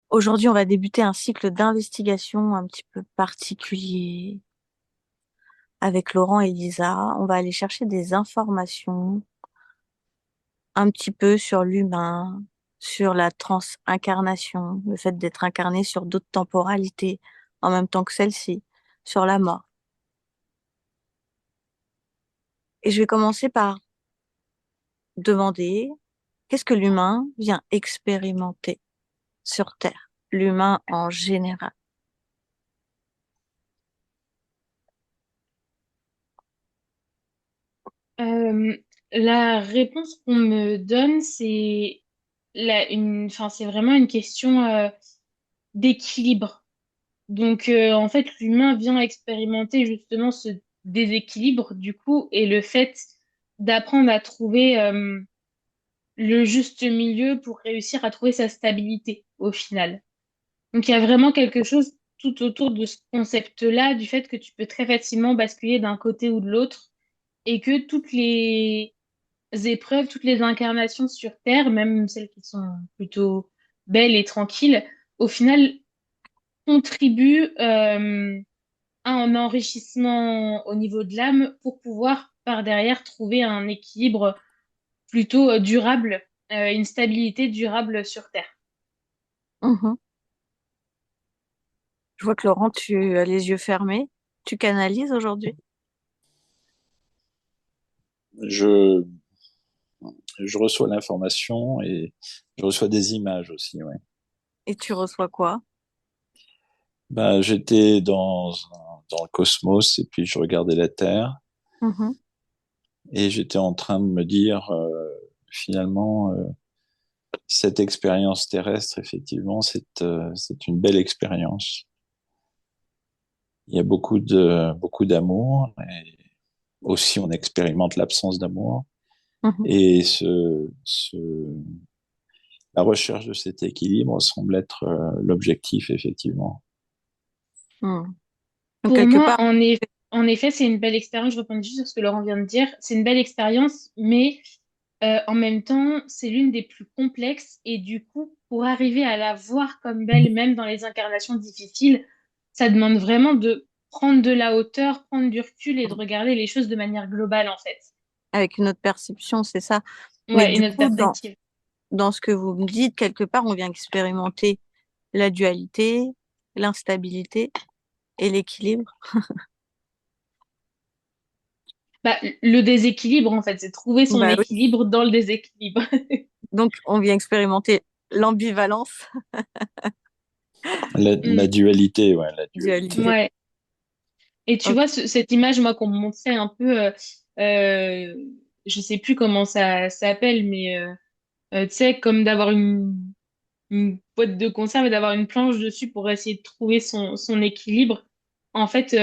Aujourd'hui, on va débuter un cycle d'investigation un petit peu particulier avec Laurent et Lisa. On va aller chercher des informations un petit peu sur l'humain, sur la transincarnation, le fait d'être incarné sur d'autres temporalités en même temps que celle-ci, sur la mort. Et je vais commencer par demander qu'est-ce que l'humain vient expérimenter sur Terre, l'humain en général. Euh, la réponse qu'on me donne, enfin, c'est vraiment une question d'équilibre. Donc, en fait, l'humain vient expérimenter justement ce déséquilibre, du coup, et le fait d'apprendre à trouver le juste milieu pour réussir à trouver sa stabilité au final. Donc, il y a vraiment quelque chose tout autour de ce concept-là, du fait que tu peux très facilement basculer d'un côté ou de l'autre, et que toutes les épreuves, toutes les incarnations sur Terre, même celles qui sont plutôt belles et tranquilles, au final contribuent à un enrichissement au niveau de l'âme pour pouvoir par derrière trouver un équilibre plutôt durable, une stabilité durable sur Terre. Mhm. Je vois que Laurent, tu as les yeux fermés. Tu canalises aujourd'hui Je, je reçois l'information et je reçois des images aussi, ouais. et tu reçois quoi? Ben, j'étais dans le cosmos et puis je regardais la Terre Mhm. et j'étais en train de me dire, finalement, cette expérience terrestre, effectivement, c'est une belle expérience. Il y a beaucoup d'amour et aussi on expérimente l'absence d'amour Mhm. et la recherche de cet équilibre semble être l'objectif, effectivement. Mhm. Donc, Pour quelque moi, part, en effet, c'est une belle expérience. Je reprends juste sur ce que Laurent vient de dire. C'est une belle expérience, mais en même temps, c'est l'une des plus complexes. Et du coup, pour arriver à la voir comme belle, même dans les incarnations difficiles, ça demande vraiment de prendre de la hauteur, prendre du recul et de regarder les choses de manière globale, en fait. avec une autre perception, c'est ça. Mais Ouais, du une autre coup, perspective. dans ce que vous me dites, quelque part, on vient expérimenter la dualité, l'instabilité et l'équilibre. Bah, le déséquilibre, en fait, c'est trouver son Bah oui. équilibre dans le déséquilibre. Donc, on vient expérimenter l'ambivalence, La Mm, dualité, ouais, la dualité. dualité. ouais. Et tu Ok. vois, cette image, moi, qu'on me montrait un peu, euh, je sais plus comment ça s'appelle, mais tu sais, comme d'avoir une boîte de conserve et d'avoir une planche dessus pour essayer de trouver son équilibre. En fait,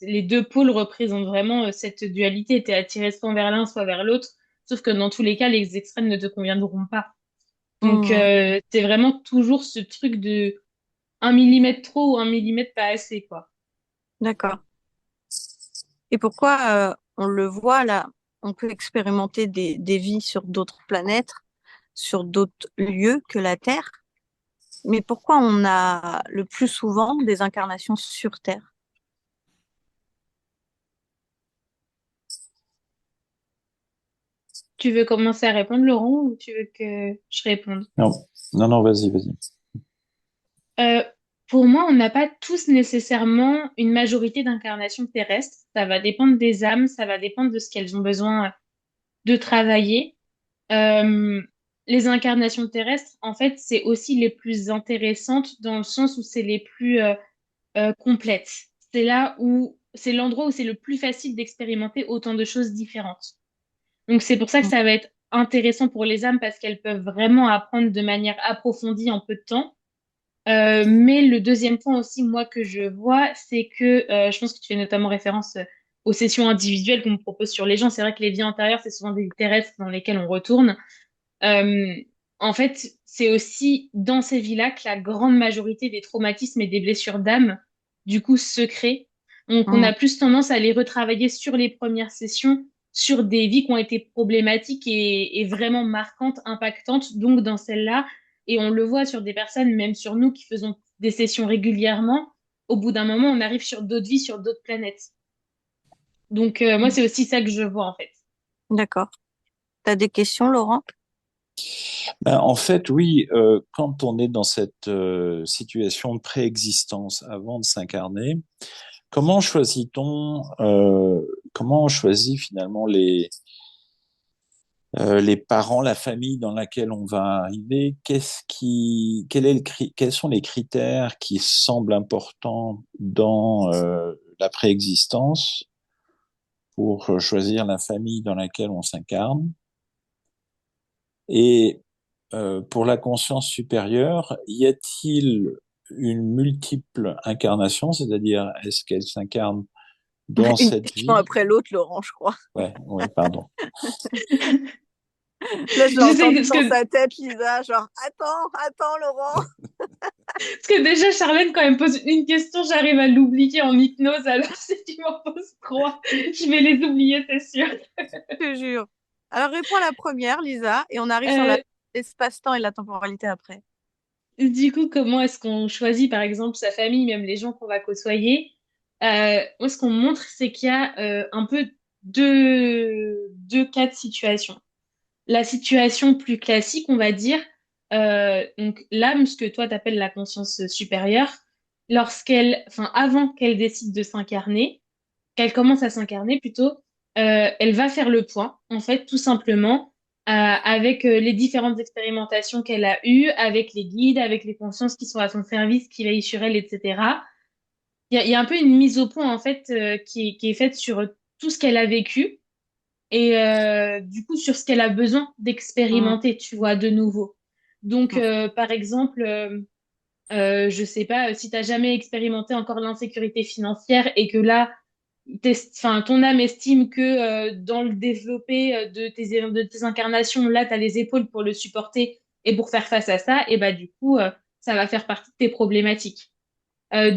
les deux pôles représentent vraiment cette dualité. T'es attiré soit vers l'un, soit vers l'autre. Sauf que dans tous les cas, les extrêmes ne te conviendront pas. Donc, Hmm, c'est vraiment toujours ce truc de 1 millimètre trop ou 1 millimètre pas assez, quoi. d'accord. Et pourquoi on le voit là, on peut expérimenter des vies sur d'autres planètes, sur d'autres lieux que la Terre, mais pourquoi on a le plus souvent des incarnations sur Terre? Tu veux commencer à répondre, Laurent, ou tu veux que je réponde? Non, non, non, vas-y, vas-y. Euh, pour moi, on n'a pas tous nécessairement une majorité d'incarnations terrestres. Ça va dépendre des âmes, ça va dépendre de ce qu'elles ont besoin de travailler. Euh, les incarnations terrestres, en fait, c'est aussi les plus intéressantes dans le sens où c'est les plus complètes. C'est là où c'est l'endroit où c'est le plus facile d'expérimenter autant de choses différentes. Donc c'est pour ça que Hmm. ça va être intéressant pour les âmes parce qu'elles peuvent vraiment apprendre de manière approfondie en peu de temps. Mais le deuxième point aussi, moi, que je vois, c'est que je pense que tu fais notamment référence aux sessions individuelles qu'on me propose sur les gens. C'est vrai que les vies antérieures, c'est souvent des vies terrestres dans lesquelles on retourne. Euh, en fait, c'est aussi dans ces vies-là que la grande majorité des traumatismes et des blessures d'âme, du coup, se créent. Donc, on Hmm. a plus tendance à les retravailler sur les premières sessions, sur des vies qui ont été problématiques et vraiment marquantes, impactantes. Donc, dans celles-là, Et on le voit sur des personnes, même sur nous qui faisons des sessions régulièrement. Au bout d'un moment, on arrive sur d'autres vies, sur d'autres planètes. Donc, moi, c'est aussi ça que je vois, en fait. D'accord. T'as des questions, Laurent? Ben, en fait, oui, quand on est dans cette situation de préexistence avant de s'incarner, comment choisit-on, comment on choisit finalement les parents, la famille dans laquelle on va arriver? Quels sont les critères qui semblent importants dans la préexistence pour choisir la famille dans laquelle on s'incarne? Et pour la conscience supérieure, y a-t-il une multiple incarnation, c'est-à-dire est-ce qu'elle s'incarne dans Une cette question vie? après l'autre, Laurent, je crois. Ouais, ouais, pardon. Là, je l'ai Je sais, entendu dans sa tête, Lisa, genre, attends, Laurent. parce que déjà, Charlène, quand elle me pose une question, j'arrive à l'oublier en hypnose. Alors, si tu m'en poses trois, je vais les oublier, c'est sûr. Je te jure. Alors, réponds à la première, Lisa, et on arrive sur Euh, l'espace-temps et la temporalité après. du coup, comment est-ce qu'on choisit, par exemple, sa famille, même les gens qu'on va côtoyer? Moi, ce qu'on montre, c'est qu'il y a un peu deux cas de situation. La situation plus classique, on va dire, donc l'âme, ce que toi t'appelles la conscience supérieure, enfin avant qu'elle décide de s'incarner, qu'elle commence à s'incarner plutôt, elle va faire le point, en fait, tout simplement, avec les différentes expérimentations qu'elle a eues, avec les guides, avec les consciences qui sont à son service, qui veillent sur elle, etc. Il y a un peu une mise au point, en fait, qui est faite sur tout ce qu'elle a vécu et du coup sur ce qu'elle a besoin Mm, d'expérimenter, tu vois, de nouveau. Donc, mm, par exemple, je sais pas, si t'as jamais expérimenté encore l'insécurité financière et que là, enfin, ton âme estime que dans le développé de tes incarnations, là, t'as les épaules pour le supporter et pour faire face à ça, et bah du coup, ça va faire partie de tes problématiques.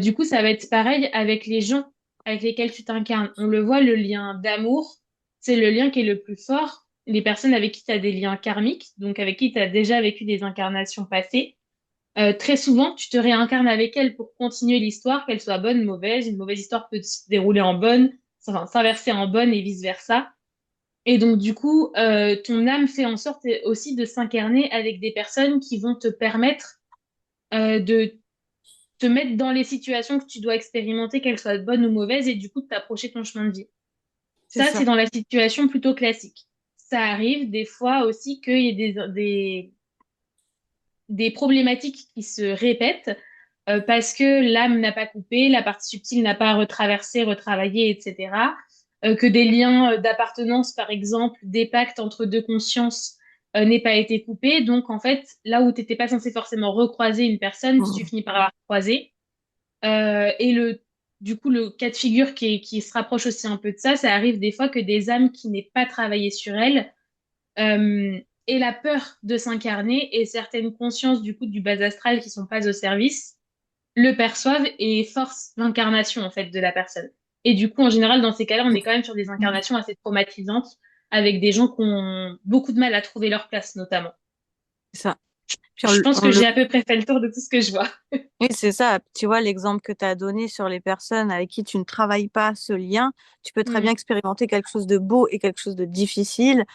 Du coup, ça va être pareil avec les gens avec lesquels tu t'incarnes. On le voit, le lien d'amour, c'est le lien qui est le plus fort. Les personnes avec qui tu as des liens karmiques, donc avec qui tu as déjà vécu des incarnations passées, très souvent, tu te réincarnes avec elles pour continuer l'histoire, qu'elle soit bonne, mauvaise. Une mauvaise histoire peut se dérouler en bonne, enfin, s'inverser en bonne et vice-versa. Et donc, du coup, ton âme fait en sorte aussi de s'incarner avec des personnes qui vont te permettre de te mettre dans les situations que tu dois expérimenter, qu'elles soient bonnes ou mauvaises, et du coup de t'approcher ton chemin de vie. c'est Ça, ça. c'est dans la situation plutôt classique. Ça arrive des fois aussi qu'il y ait des problématiques qui se répètent parce que l'âme n'a pas coupé, la partie subtile n'a pas retraversé, retravaillé, etc. Que des liens d'appartenance, par exemple, des pactes entre deux consciences n'aient pas été coupés. Donc, en fait, là où tu n'étais pas censé forcément recroiser une personne, tu Mm. finis par avoir croisé. Et du coup, le cas de figure qui se rapproche aussi un peu de ça, ça arrive des fois que des âmes qui n'aient pas travaillé sur elles aient la peur de s'incarner et certaines consciences du coup du bas astral qui sont pas au service le perçoivent et forcent l'incarnation en fait de la personne. Et du coup, en général, dans ces cas-là, on est quand même sur des incarnations assez traumatisantes avec des gens qui ont beaucoup de mal à trouver leur place, notamment. C'est ça. Puis Je pense on que le j'ai à peu près fait le tour de tout ce que je vois. Oui, c'est ça. Tu vois, l'exemple que tu as donné sur les personnes avec qui tu ne travailles pas ce lien, tu peux très bien Mm, expérimenter quelque chose de beau et quelque chose de difficile.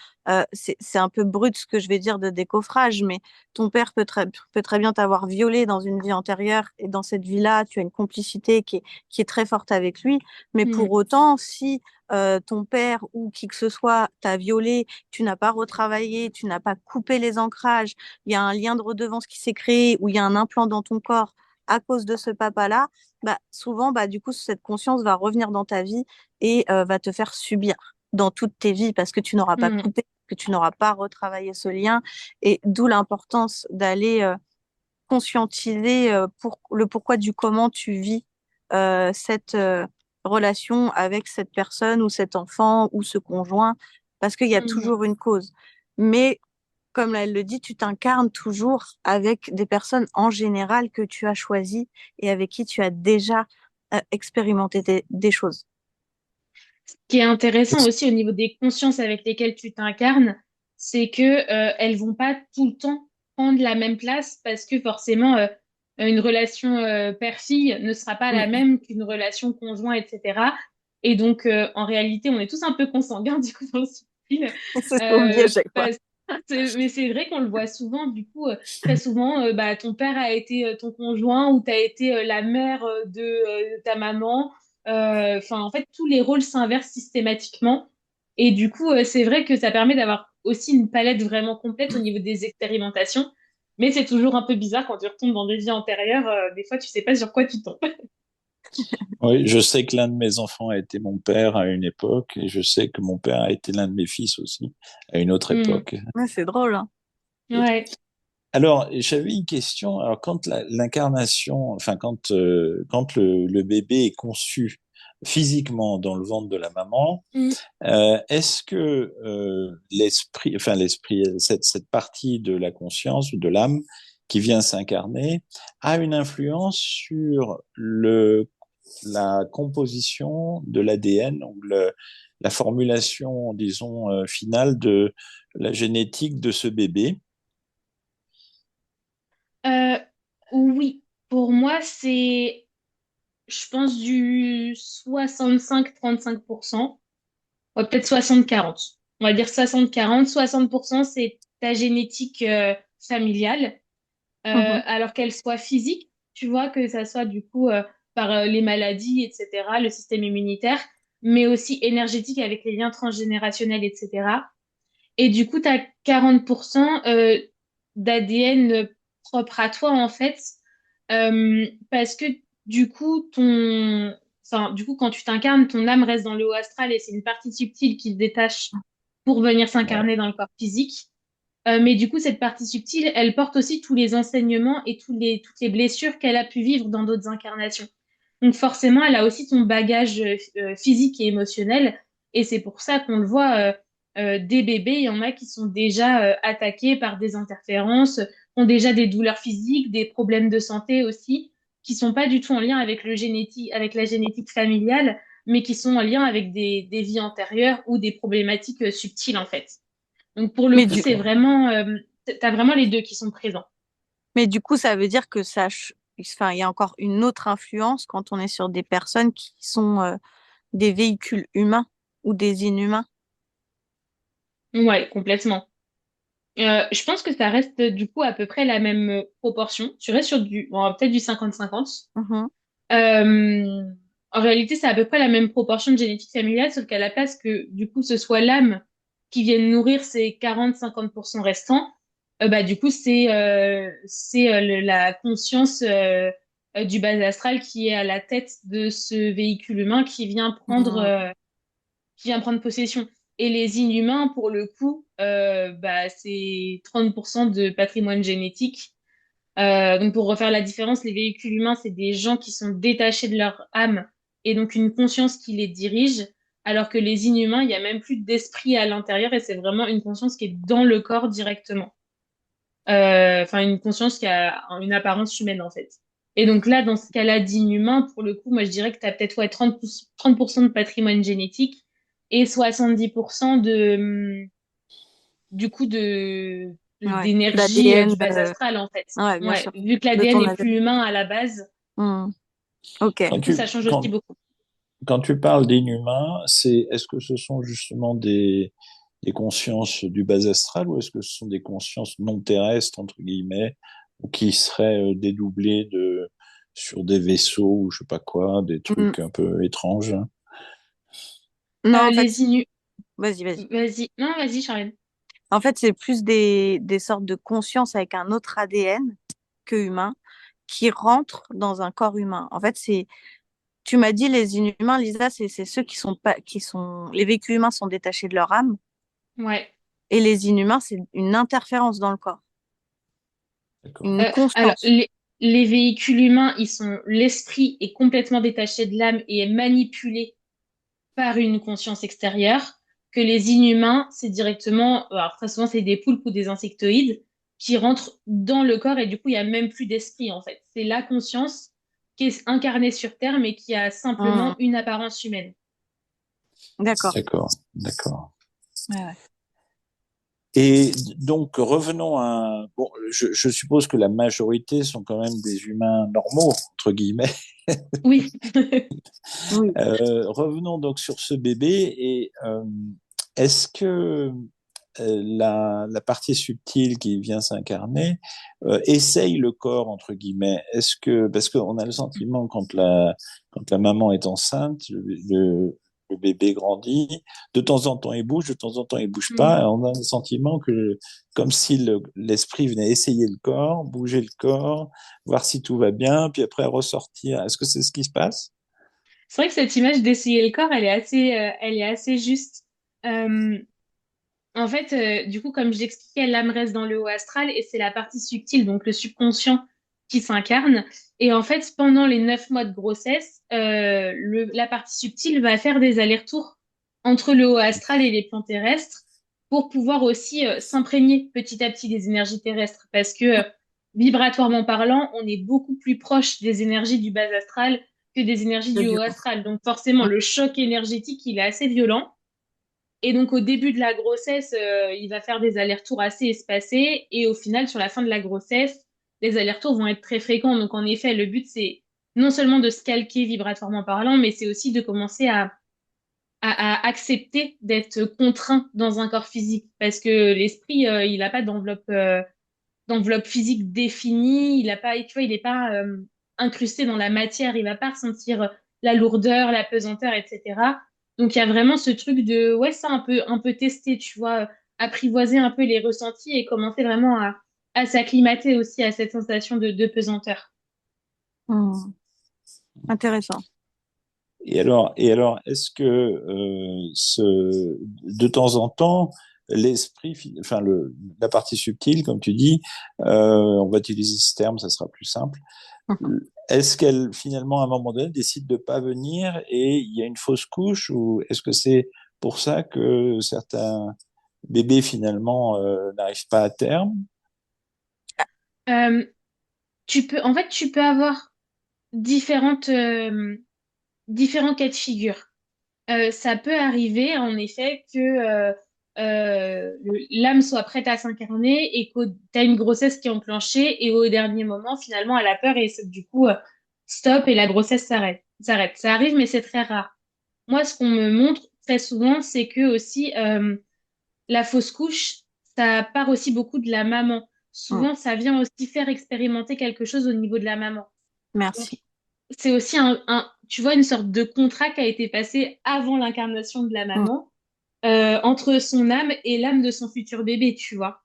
C'est un peu brut ce que je vais dire de décoffrage, mais ton père peut très bien t'avoir violé dans une vie antérieure et dans cette vie-là, tu as une complicité qui est très forte avec lui. Mais mm, pour autant, si ton père ou qui que ce soit t'a violé, tu n'as pas retravaillé, tu n'as pas coupé les ancrages, il y a un lien de redevance qui s'est créé ou il y a un implant dans ton corps à cause de ce papa-là, bah, souvent, bah, du coup, cette conscience va revenir dans ta vie et va te faire subir dans toutes tes vies parce que tu n'auras pas mm, coupé, que tu n'auras pas retravaillé ce lien. Et d'où l'importance d'aller conscientiser le pourquoi du comment tu vis cette relation avec cette personne ou cet enfant ou ce conjoint, parce qu'il y a mm. toujours une cause. Mais comme elle le dit, tu t'incarnes toujours avec des personnes en général que tu as choisies et avec qui tu as déjà expérimenté des choses. Qui est intéressant aussi au niveau des consciences avec lesquelles tu t'incarnes, c'est que elles vont pas tout le temps. prendre la même place parce que forcément, une relation père-fille ne sera pas la Mm. même qu'une relation conjoint, etc. Et donc, en réalité, on est tous un peu consanguins, du coup, dans le subtil. C'est ce qu'on me dit à chaque fois. Parce- mais c'est vrai qu'on le voit souvent, du coup, très souvent, bah, ton père a été ton conjoint ou t'as été la mère de ta maman. Enfin, en fait, tous les rôles s'inversent systématiquement. Et du coup, c'est vrai que ça permet d'avoir aussi une palette vraiment complète au niveau des expérimentations. Mais c'est toujours un peu bizarre quand tu retombes dans des vies antérieures. Des fois, tu sais pas sur quoi tu tombes. Oui, je sais que l'un de mes enfants a été mon père à une époque, et je sais que mon père a été l'un de mes fils aussi à une autre Hmm. époque. Ouais, c'est drôle, hein. Ouais. Alors, j'avais une question. Alors, quand l'incarnation, enfin, quand le bébé est conçu physiquement dans le ventre de la maman, Hmm. est-ce que l'esprit, cette partie de la conscience ou de l'âme qui vient s'incarner a une influence sur la composition de l'ADN ou la formulation, disons, finale de la génétique de ce bébé? Euh, oui, pour moi, c'est, je pense, du 65-35%. Ouais, peut-être 60-40. On va dire 60-40. 60%, c'est ta génétique familiale, Mhm. alors qu'elle soit physique, tu vois, que ça soit du coup par les maladies, etc., le système immunitaire, mais aussi énergétique avec les liens transgénérationnels, etc. Et du coup, tu as 40% d'ADN propre à toi, en fait, parce que du coup, enfin, du coup, quand tu t'incarnes, ton âme reste dans le haut astral et c'est une partie subtile qui se détache pour venir Ouais. s'incarner dans le corps physique. Mais du coup, cette partie subtile, elle porte aussi tous les enseignements et toutes les blessures qu'elle a pu vivre dans d'autres incarnations. Donc forcément, elle a aussi son bagage physique et émotionnel. Et c'est pour ça qu'on le voit, des bébés, il y en a qui sont déjà attaqués par des interférences, ont déjà des douleurs physiques, des problèmes de santé aussi, qui sont pas du tout en lien avec le génétique, avec la génétique familiale, mais qui sont en lien avec des vies antérieures ou des problématiques subtiles en fait. Donc pour le Mais coup, du, c'est D'accord. vraiment, t'as vraiment les deux qui sont présents. mais du coup, ça veut dire que enfin, il y a encore une autre influence quand on est sur des personnes qui sont des véhicules humains ou des inhumains. Ouais, complètement. Je pense que ça reste du coup à peu près la même proportion. Tu restes sur du, bon, peut-être du 50-50. Mhm. Euh, En réalité, c'est à peu près la même proportion de génétique familiale, sauf qu'à la place que du coup ce soit l'âme qui vienne nourrir ces 40-50% restants, bah du coup c'est la conscience du bas astral qui est à la tête de ce véhicule humain Mhm. qui vient prendre possession. Et les inhumains, pour le coup, bah, c'est 30% de patrimoine génétique. Donc, pour refaire la différence, les véhicules humains, c'est des gens qui sont détachés de leur âme et donc une conscience qui les dirige, alors que les inhumains, il n'y a même plus d'esprit à l'intérieur et c'est vraiment une conscience qui est dans le corps directement. Enfin, une conscience qui a une apparence humaine, en fait. Et donc là, dans ce cas-là d'inhumain, pour le coup, moi, je dirais que tu as peut-être ouais, 30% de patrimoine génétique et 70% du coup, Ouais. d'énergie L'ADN, du bas astral, en fait. ouais, bien Ouais, sûr, vu que de l'ADN ton est plus ADN. humain à la base, Mhm. Ok. du Quand coup, ça tu, change aussi quand, beaucoup. quand tu parles d'inhumains, est-ce que ce sont justement des consciences du bas astral ou est-ce que ce sont des consciences non terrestres, entre guillemets, ou qui seraient dédoublées sur des vaisseaux ou je sais pas quoi, des Mhm. trucs un peu étranges? Non, en fait, Les Inuits, vas-y, vas-y. vas-y. Non, vas-y, Charlène. En fait, c'est plus des sortes de conscience avec un autre ADN que humain qui rentrent dans un corps humain. En fait, tu m'as dit les inhumains, Lisa, c'est ceux qui sont pas, les véhicules humains sont détachés de leur âme Ouais. et les inhumains, c'est une interférence dans le corps, D'accord. une Alors, conscience. les véhicules humains, l'esprit est complètement détaché de l'âme et est manipulé par une conscience extérieure, que les inhumains, c'est directement, alors très souvent c'est des poulpes ou des insectoïdes qui rentrent dans le corps et du coup il y a même plus d'esprit en fait. C'est la conscience qui est incarnée sur Terre mais qui a Hmm. simplement une apparence humaine. D'accord. D'accord. D'accord. Ouais, ouais. Et donc, revenons à... Bon, je suppose que la majorité sont quand même des humains normaux, entre guillemets. Oui. Oui. Revenons donc sur ce bébé et est-ce que la partie subtile qui vient s'incarner essaye le corps, entre guillemets. Est-ce que, parce qu'on a le sentiment quand la maman est enceinte, le bébé grandit, de temps en temps il bouge, de temps en temps il bouge Mm. pas, et on a le sentiment que, comme si l'esprit venait essayer le corps, bouger le corps, voir si tout va bien, puis après ressortir. Est-ce que c'est ce qui se passe? C'est vrai que cette image d'essayer le corps, elle est assez juste. Euh, En fait, du coup, comme je l'expliquais, l'âme reste dans le haut astral et c'est la partie subtile, donc le subconscient, qui s'incarne. Et en fait, pendant les 9 mois de grossesse, la partie subtile va faire des allers-retours entre le haut astral et les plans terrestres pour pouvoir aussi s'imprégner petit à petit des énergies terrestres. Parce que, vibratoirement parlant, on est beaucoup plus proche des énergies du bas astral que des énergies C'est du du haut astral. Donc forcément, le choc énergétique, il est assez violent. Et donc, au début de la grossesse, il va faire des allers-retours assez espacés. Et au final, sur la fin de la grossesse, les allers-retours vont être très fréquents. Donc, en effet, le but, c'est non seulement de se calquer vibratoirement parlant, mais c'est aussi de commencer à accepter d'être contraint dans un corps physique. Parce que l'esprit, il n'a pas d'enveloppe physique définie. Il a pas, tu vois, il n'est pas incrusté dans la matière. Il va pas ressentir la lourdeur, la pesanteur, etc. Donc il y a vraiment ce truc de ouais, ça un peu tester, tu vois, apprivoiser un peu les ressentis et commencer vraiment à s'acclimater aussi à cette sensation de pesanteur. Hmm. Intéressant. Et alors, est-ce que de temps en temps, l'esprit, enfin la partie subtile, comme tu dis, on va utiliser ce terme, ça sera plus simple. Est-ce qu'elle finalement à un moment donné décide de pas venir et il y a une fausse couche ou est-ce que c'est pour ça que certains bébés finalement n'arrivent pas à terme? Euh, en fait, tu peux avoir différents cas de figure. Ça peut arriver, en effet, que l'âme soit prête à s'incarner et que tu as une grossesse qui est enclenchée et au dernier moment, finalement, elle a peur et du coup, stop et la grossesse s'arrête. Ça arrive, mais c'est très rare. Moi, ce qu'on me montre très souvent, c'est que aussi la fausse couche, ça part aussi beaucoup de la maman. Hmm. Souvent, ça vient aussi faire expérimenter quelque chose au niveau de la maman. Donc, Merci. c'est aussi tu vois, une sorte de contrat qui a été passé avant l'incarnation de la Hmm. maman, entre son âme et l'âme de son futur bébé, tu vois.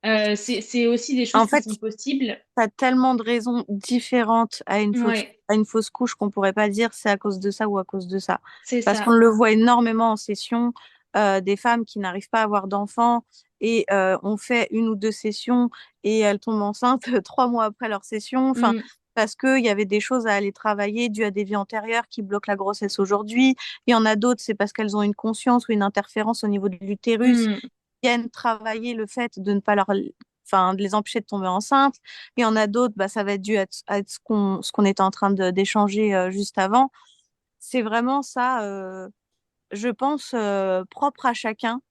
C'est aussi des choses En qui fait, sont possibles. tu as tellement de raisons différentes Ouais, à une fausse couche qu'on pourrait pas dire c'est à cause de ça ou à cause de ça. c'est Parce qu'on ça. le voit énormément en session, des femmes qui n'arrivent pas à avoir d'enfants et on fait une ou deux sessions et elles tombent enceintes 3 mois après leur session. Enfin, Mm, parce qu'il y avait des choses à aller travailler dues à des vies antérieures qui bloquent la grossesse aujourd'hui. Il y en a d'autres, c'est parce qu'elles ont une conscience ou une interférence au niveau de l'utérus mm, viennent travailler le fait de ne pas enfin, de les empêcher de tomber enceinte. Il y en a d'autres, bah, ça va être dû à ce qu'on était en train d'échanger juste avant. C'est vraiment ça, je pense, propre à chacun.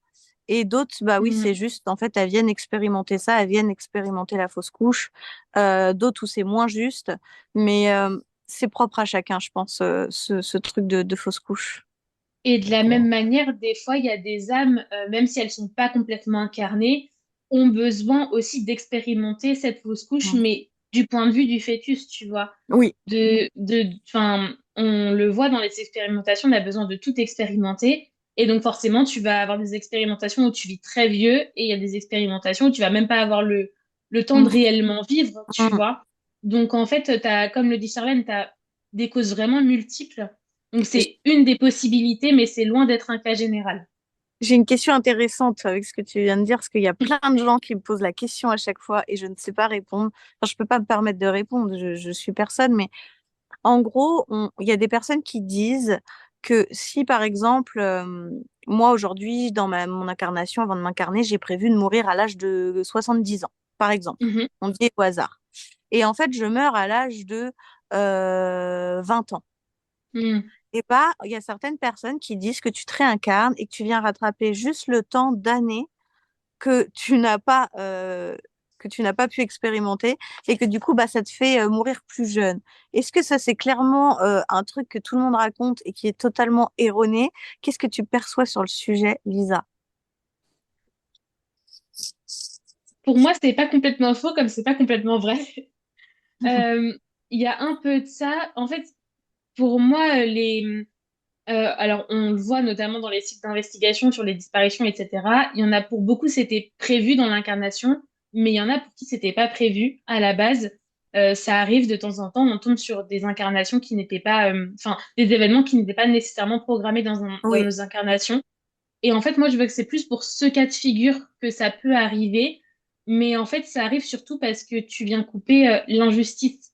Et d'autres, bah oui, c'est mm. juste, en fait, elles viennent expérimenter ça, elles viennent expérimenter la fausse couche. D'autres où c'est moins juste, mais c'est propre à chacun, je pense, ce truc de fausse couche. Et de la même D'accord. manière, des fois, il y a des âmes, même si elles sont pas complètement incarnées, ont besoin aussi d'expérimenter cette fausse couche, Mm. mais du point de vue du fœtus, tu vois. Oui, Enfin, on le voit dans les expérimentations, on a besoin de tout expérimenter. Et donc, forcément, tu vas avoir des expérimentations où tu vis très vieux et il y a des expérimentations où tu vas même pas avoir le temps de Mm. réellement vivre, tu Mm. vois. Donc, en fait, comme le dit Charlène, tu as des causes vraiment multiples. Donc, c'est une des possibilités, mais c'est loin d'être un cas général. J'ai une question intéressante avec ce que tu viens de dire, parce qu'il y a plein de gens qui me posent la question à chaque fois et je ne sais pas répondre. Enfin, je peux pas me permettre de répondre, je suis personne, mais en gros, il y a des personnes qui disent que si, par exemple, moi aujourd'hui, dans mon incarnation, avant de m'incarner, j'ai prévu de mourir à l'âge de 70 ans, par exemple. Mhm. On dit au hasard. Et en fait, je meurs à l'âge de 20 ans. Mhm. Et bah, il y a certaines personnes qui disent que tu te réincarnes et que tu viens rattraper juste le temps d'années que tu n'as pas pu expérimenter et que du coup bah ça te fait mourir plus jeune. Est-ce que ça c'est clairement un truc que tout le monde raconte et qui est totalement erroné? Qu'est-ce que tu perçois sur le sujet, Lisa? Pour moi, c'est pas complètement faux comme c'est pas complètement vrai. Euh, Il y a un peu de ça. En fait, pour moi, alors on le voit notamment dans les sites d'investigation sur les disparitions, etc. Il y en a pour beaucoup, c'était prévu dans l'incarnation, mais il y en a pour qui c'était pas prévu à la base. Ça arrive de temps en temps, on tombe sur des incarnations qui n'étaient pas, enfin, des événements qui n'étaient pas nécessairement programmés dans Oui, nos incarnations. Et en fait, moi, je veux que c'est plus pour ce cas de figure que ça peut arriver. Mais en fait, ça arrive surtout parce que tu viens couper l'injustice.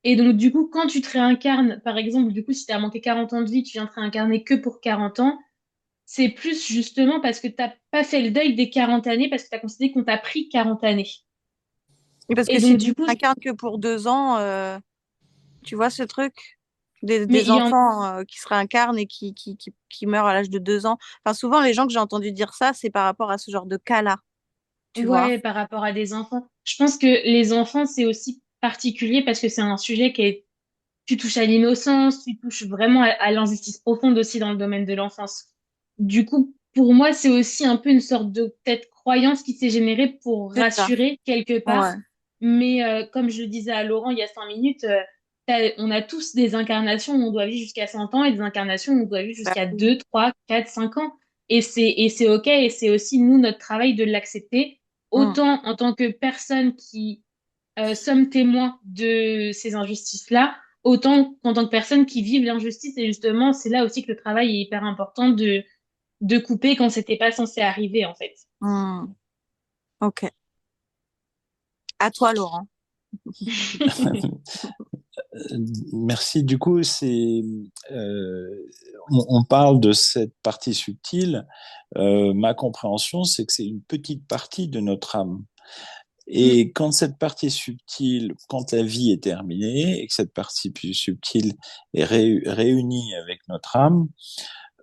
Et donc, du coup, quand tu te réincarnes, par exemple, du coup, si tu as manqué 40 ans de vie, tu viens te réincarner que pour 40 ans, c'est plus justement parce que t'as pas fait le deuil des 40 années, parce que tu as considéré qu'on t'a pris 40 années. et parce que Et si donc, tu du coup, n'incarnes que pour 2 ans, tu vois ce truc mais des il y en enfants qui se réincarnent et qui meurent à l'âge de 2 ans. Enfin, souvent, les gens que j'ai entendu dire ça, c'est par rapport à ce genre de cas-là, tu vois. ouais, par rapport à des enfants. Je pense que les enfants, c'est aussi particulier parce que c'est un sujet qui est tu touches à l'innocence, tu touches vraiment à l'injustice profonde aussi dans le domaine de l'enfance. Du coup, pour moi, c'est aussi un peu une sorte de peut-être croyance qui s'est générée pour C'est ça. rassurer quelque part. Ouais. Mais comme je le disais à Laurent il y a 5 minutes, on a tous des incarnations où on doit vivre jusqu'à 100 ans et des incarnations où on doit vivre Bah jusqu'à oui. 2, 3, 4, 5 ans. Et c'est OK et c'est aussi nous, notre travail de l'accepter, Mm. autant en tant que personne qui sommes témoins de ces injustices-là, autant qu'en tant que personne qui vivent l'injustice. Et justement, c'est là aussi que le travail est hyper important de couper quand c'était pas censé arriver, en fait. Mm. Ok. À toi, Laurent. Merci. Du coup, euh, on parle de cette partie subtile. Ma compréhension, c'est que c'est une petite partie de notre âme. Mm. Et quand cette partie subtile, quand la vie est terminée et que cette partie plus subtile est réunie avec notre âme,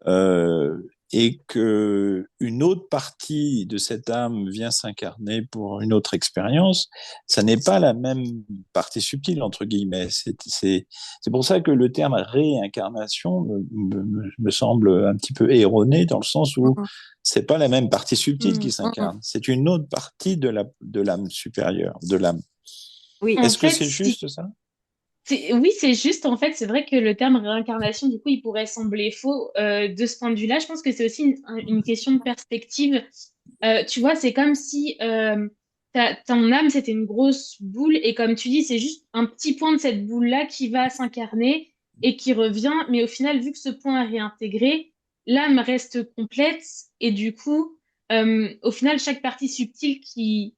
euh, et que une autre partie de cette âme vient s'incarner pour une autre expérience, ça n'est pas la même partie subtile entre guillemets. C'est pour ça que le terme réincarnation me semble un petit peu erroné dans le sens où Mm. c'est pas la même partie subtile Mm. qui Mm. s'incarne, c'est une autre partie de l'âme supérieure, de l'âme. Oui. En Est-ce que fait, c'est juste ça? oui, c'est juste, en fait, c'est vrai que le terme réincarnation, du coup, il pourrait sembler faux de ce point de vue-là. Je pense que c'est aussi une question de perspective. Tu vois, c'est comme si ton âme, c'était une grosse boule, et comme tu dis, c'est juste un petit point de cette boule-là qui va s'incarner et qui revient. Mais au final, vu que ce point est réintégré, l'âme reste complète, et du coup, au final, chaque partie subtile qui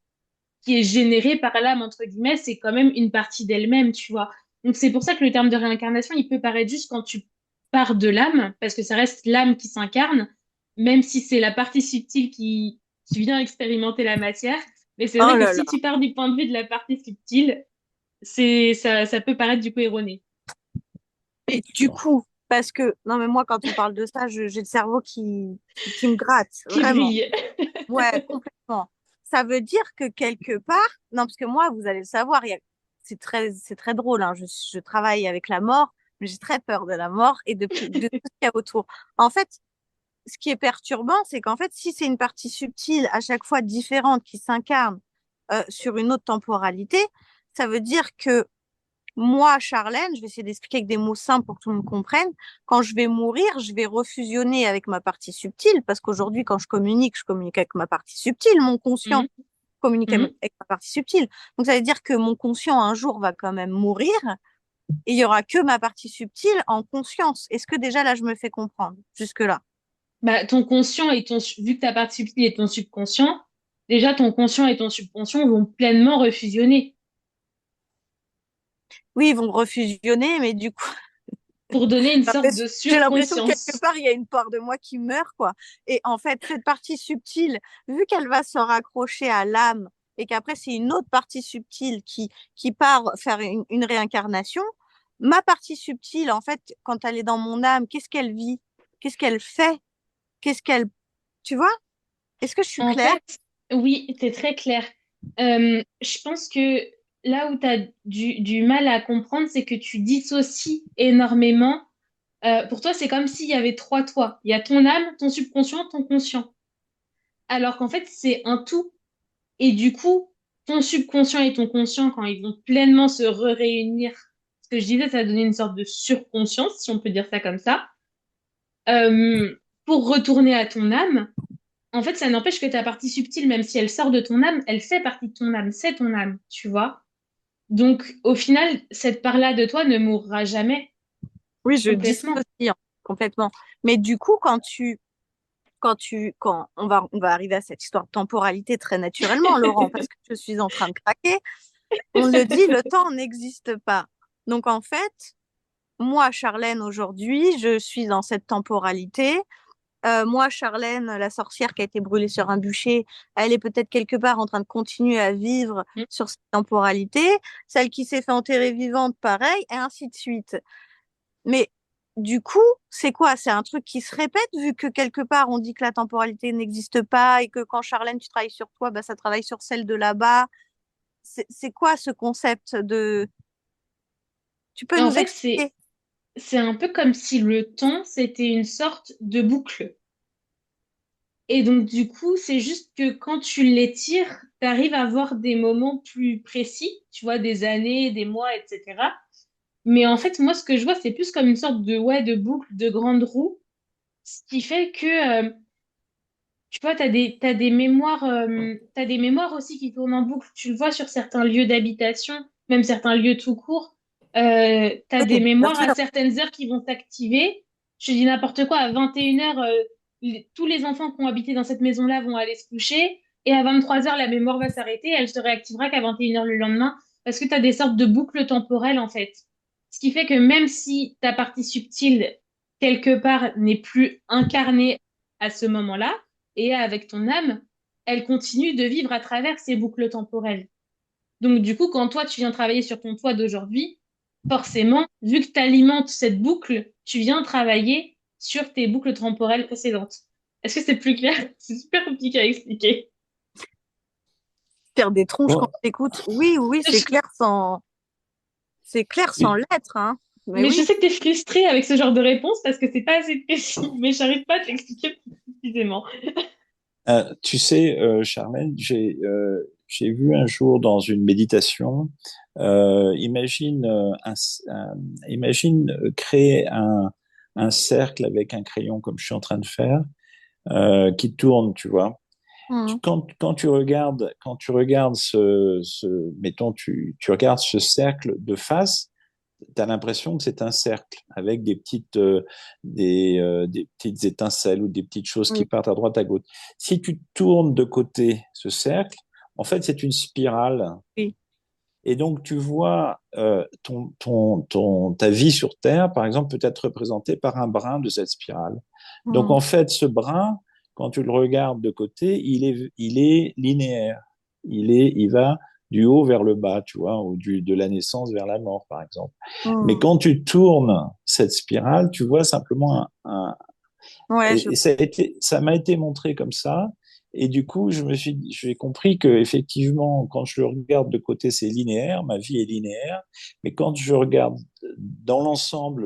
est générée par l'âme, entre guillemets, c'est quand même une partie d'elle-même, tu vois. Donc c'est pour ça que le terme de réincarnation, il peut paraître juste quand tu pars de l'âme, parce que ça reste l'âme qui s'incarne, même si c'est la partie subtile qui vient expérimenter la matière. Mais c'est Oh vrai que là là. si tu pars du point de vue de la partie subtile, ça peut paraître du coup erroné. Et du coup, parce que, non mais moi, quand on parle de ça, j'ai le cerveau qui me gratte, Qui vraiment. brille. Ouais, complètement. Ça veut dire que quelque part, non, parce que moi, vous allez le savoir, c'est très drôle, hein. Je travaille avec la mort, mais j'ai très peur de la mort et de tout ce qu'il y a autour. En fait, ce qui est perturbant, c'est qu'en fait, si c'est une partie subtile, à chaque fois différente, qui s'incarne sur une autre temporalité, ça veut dire que moi, Charlène, je vais essayer d'expliquer avec des mots simples pour que tout le monde comprenne. Quand je vais mourir, je vais refusionner avec ma partie subtile, parce qu'aujourd'hui, quand je communique avec ma partie subtile. Mon conscient Mhm, communique mhm. avec ma partie subtile. Donc, ça veut dire que mon conscient, un jour, va quand même mourir, et il y aura que ma partie subtile en conscience. Est-ce que déjà, là, je me fais comprendre jusque-là? Bah, ton conscient et vu que ta partie subtile est ton subconscient, déjà ton conscient et ton subconscient vont pleinement refusionner. Oui, ils vont refusionner, mais du coup, Pour donner une sorte de j'ai l'impression que quelque surconscience. part, il y a une part de moi qui meurt, quoi. Et en fait, cette partie subtile, vu qu'elle va se raccrocher à l'âme et qu'après, c'est une autre partie subtile qui part faire une réincarnation, ma partie subtile, en fait, quand elle est dans mon âme, qu'est-ce qu'elle vit? Qu'est-ce qu'elle fait? Qu'est-ce qu'elle... Tu vois? Est-ce que je suis En claire? fait, Oui, c'est très clair. Je pense que là où tu as du mal à comprendre, c'est que tu dissocies énormément. Pour toi, c'est comme s'il y avait trois toi. Il y a ton âme, ton subconscient, ton conscient. Alors qu'en fait, c'est un tout. Et du coup, ton subconscient et ton conscient, quand ils vont pleinement se réunir, ce que je disais, ça va donner une sorte de surconscience, si on peut dire ça comme ça, pour retourner à ton âme. En fait, ça n'empêche que ta partie subtile, même si elle sort de ton âme, elle fait partie de ton âme, c'est ton âme, tu vois. Donc, au final, cette part-là de toi ne mourra jamais Oui, je complètement. dissocie complètement. Mais du coup, quand on va arriver à cette histoire de temporalité très naturellement, Laurent, parce que je suis en train de craquer, on le dit, le temps n'existe pas. Donc en fait, moi, Charlène, aujourd'hui, je suis dans cette temporalité. Moi, Charlène, la sorcière qui a été brûlée sur un bûcher, elle est peut-être quelque part en train de continuer à vivre Mm. sur cette temporalité. Celle qui s'est fait enterrer vivante, pareil, et ainsi de suite. Mais du coup, c'est quoi? C'est un truc qui se répète vu que quelque part on dit que la temporalité n'existe pas et que quand Charlène, tu travailles sur toi, bah, ça travaille sur celle de là-bas. C'est quoi ce concept de... Tu peux En nous fait, c'est, expliquer? c'est un peu comme si le temps, c'était une sorte de boucle. Et donc, du coup, c'est juste que quand tu l'étires, tu arrives à voir des moments plus précis, tu vois, des années, des mois, etc. Mais en fait, moi, ce que je vois, c'est plus comme une sorte de, ouais, de boucle, de grande roue, ce qui fait que, tu vois, t'as des mémoires aussi qui tournent en boucle. Tu le vois sur certains lieux d'habitation, même certains lieux tout court. T'as des Oui, bien mémoires à sûr. certaines heures qui vont s'activer. Je dis n'importe quoi, à 21 heures, tous les enfants qui ont habité dans cette maison-là vont aller se coucher. Et à 23 heures, la mémoire va s'arrêter. Elle se réactivera qu'à 21 heures le lendemain. Parce que tu as des sortes de boucles temporelles, en fait. Ce qui fait que même si ta partie subtile, quelque part, n'est plus incarnée à ce moment-là, et avec ton âme, elle continue de vivre à travers ces boucles temporelles. Donc, du coup, quand toi, tu viens travailler sur ton toit d'aujourd'hui, forcément, vu que tu alimentes cette boucle, tu viens travailler sur tes boucles temporelles précédentes. Est-ce que c'est plus clair? C'est super compliqué à expliquer. Faire des tronches quand Bon, on écoute. Oui, oui, c'est clair sans mais, lettres, hein. Mais Mais je oui, sais que tu es frustrée avec ce genre de réponse parce que c'est pas assez précis, mais j'arrive pas à t'expliquer plus précisément. tu sais, Charlène, j'ai vu un jour dans une méditation, imagine, imagine créer un cercle avec un crayon comme je suis en train de faire, qui tourne, tu vois. hmm, Quand tu regardes mettons, tu regardes ce cercle de face, tu as l'impression que c'est un cercle avec des petites étincelles ou des petites choses oui, qui partent à droite, à gauche. Si tu tournes de côté ce cercle, en fait, c'est une spirale. oui. Et donc, tu vois, ta vie sur Terre, par exemple, peut être représentée par un brin de cette spirale. Donc, Hmm, en fait, ce brin, quand tu le regardes de côté, il est linéaire. Il va du haut vers le bas, tu vois, ou de la naissance vers la mort, par exemple. Mais hmm. quand tu tournes cette spirale, tu vois simplement Ouais, et ça m'a été montré comme ça. Et du coup, j'ai compris que effectivement, quand je le regarde de côté, c'est linéaire, ma vie est linéaire. Mais quand je regarde dans l'ensemble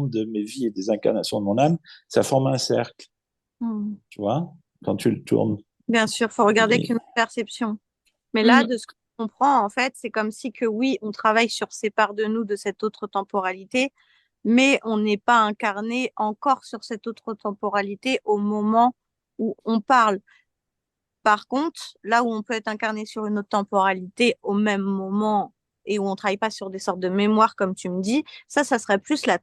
de mes vies et des incarnations de mon âme, ça forme un cercle, hmm. tu vois, quand tu le tournes. Bien sûr, faut regarder Et, qu'une perception. Mais là, Mhm. de ce que je comprends, en fait, c'est comme si que oui, on travaille sur ces parts de nous de cette autre temporalité, mais on n'est pas incarné encore sur cette autre temporalité au moment où on parle. Par contre, là où on peut être incarné sur une autre temporalité au même moment et où on travaille pas sur des sortes de mémoires, comme tu me dis, ça serait plus la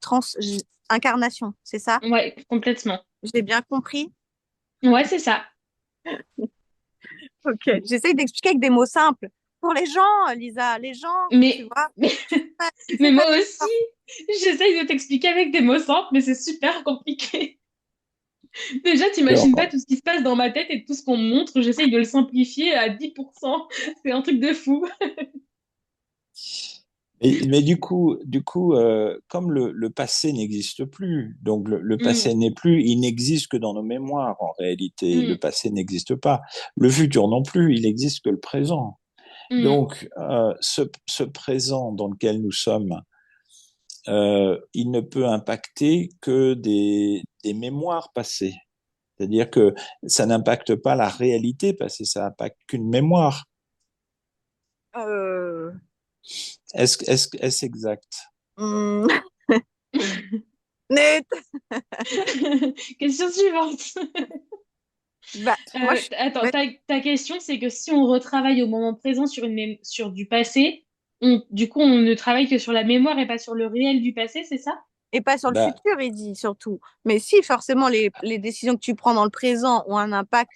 incarnation, c'est ça? Ouais, complètement. J'ai bien compris? Ouais, c'est ça. Ok. J'essaye d'expliquer avec des mots simples. Pour les gens, Lisa, les gens, tu Mais, vois, mais, tu mais fais moi pas aussi, d'effort. j'essaye de t'expliquer avec des mots simples, mais c'est super compliqué. Déjà, t'imagines pas alors, tout ce qui se passe dans ma tête et tout ce qu'on me montre. J'essaye de le simplifier à 10%. C'est un truc de fou. Mais du coup comme le passé n'existe plus, donc le Mm, passé n'est plus, il n'existe que dans nos mémoires en réalité. Le mm, passé n'existe pas. Le futur non plus, il n'existe que le présent. mm. Donc, ce présent dans lequel nous sommes, il ne peut impacter que des mémoires passées. C'est-à-dire que ça n'impacte pas la réalité passée, ça impacte qu'une mémoire. Euh, Est-ce exact? hmm, net. Question suivante. Bah, moi, je suis Attends, bête. ta question, c'est que si on retravaille au moment présent sur sur du passé, du coup, on ne travaille que sur la mémoire et pas sur le réel du passé, c'est ça? Et pas sur le Bah, futur, il dit surtout. Mais si, forcément, les décisions que tu prends dans le présent ont un impact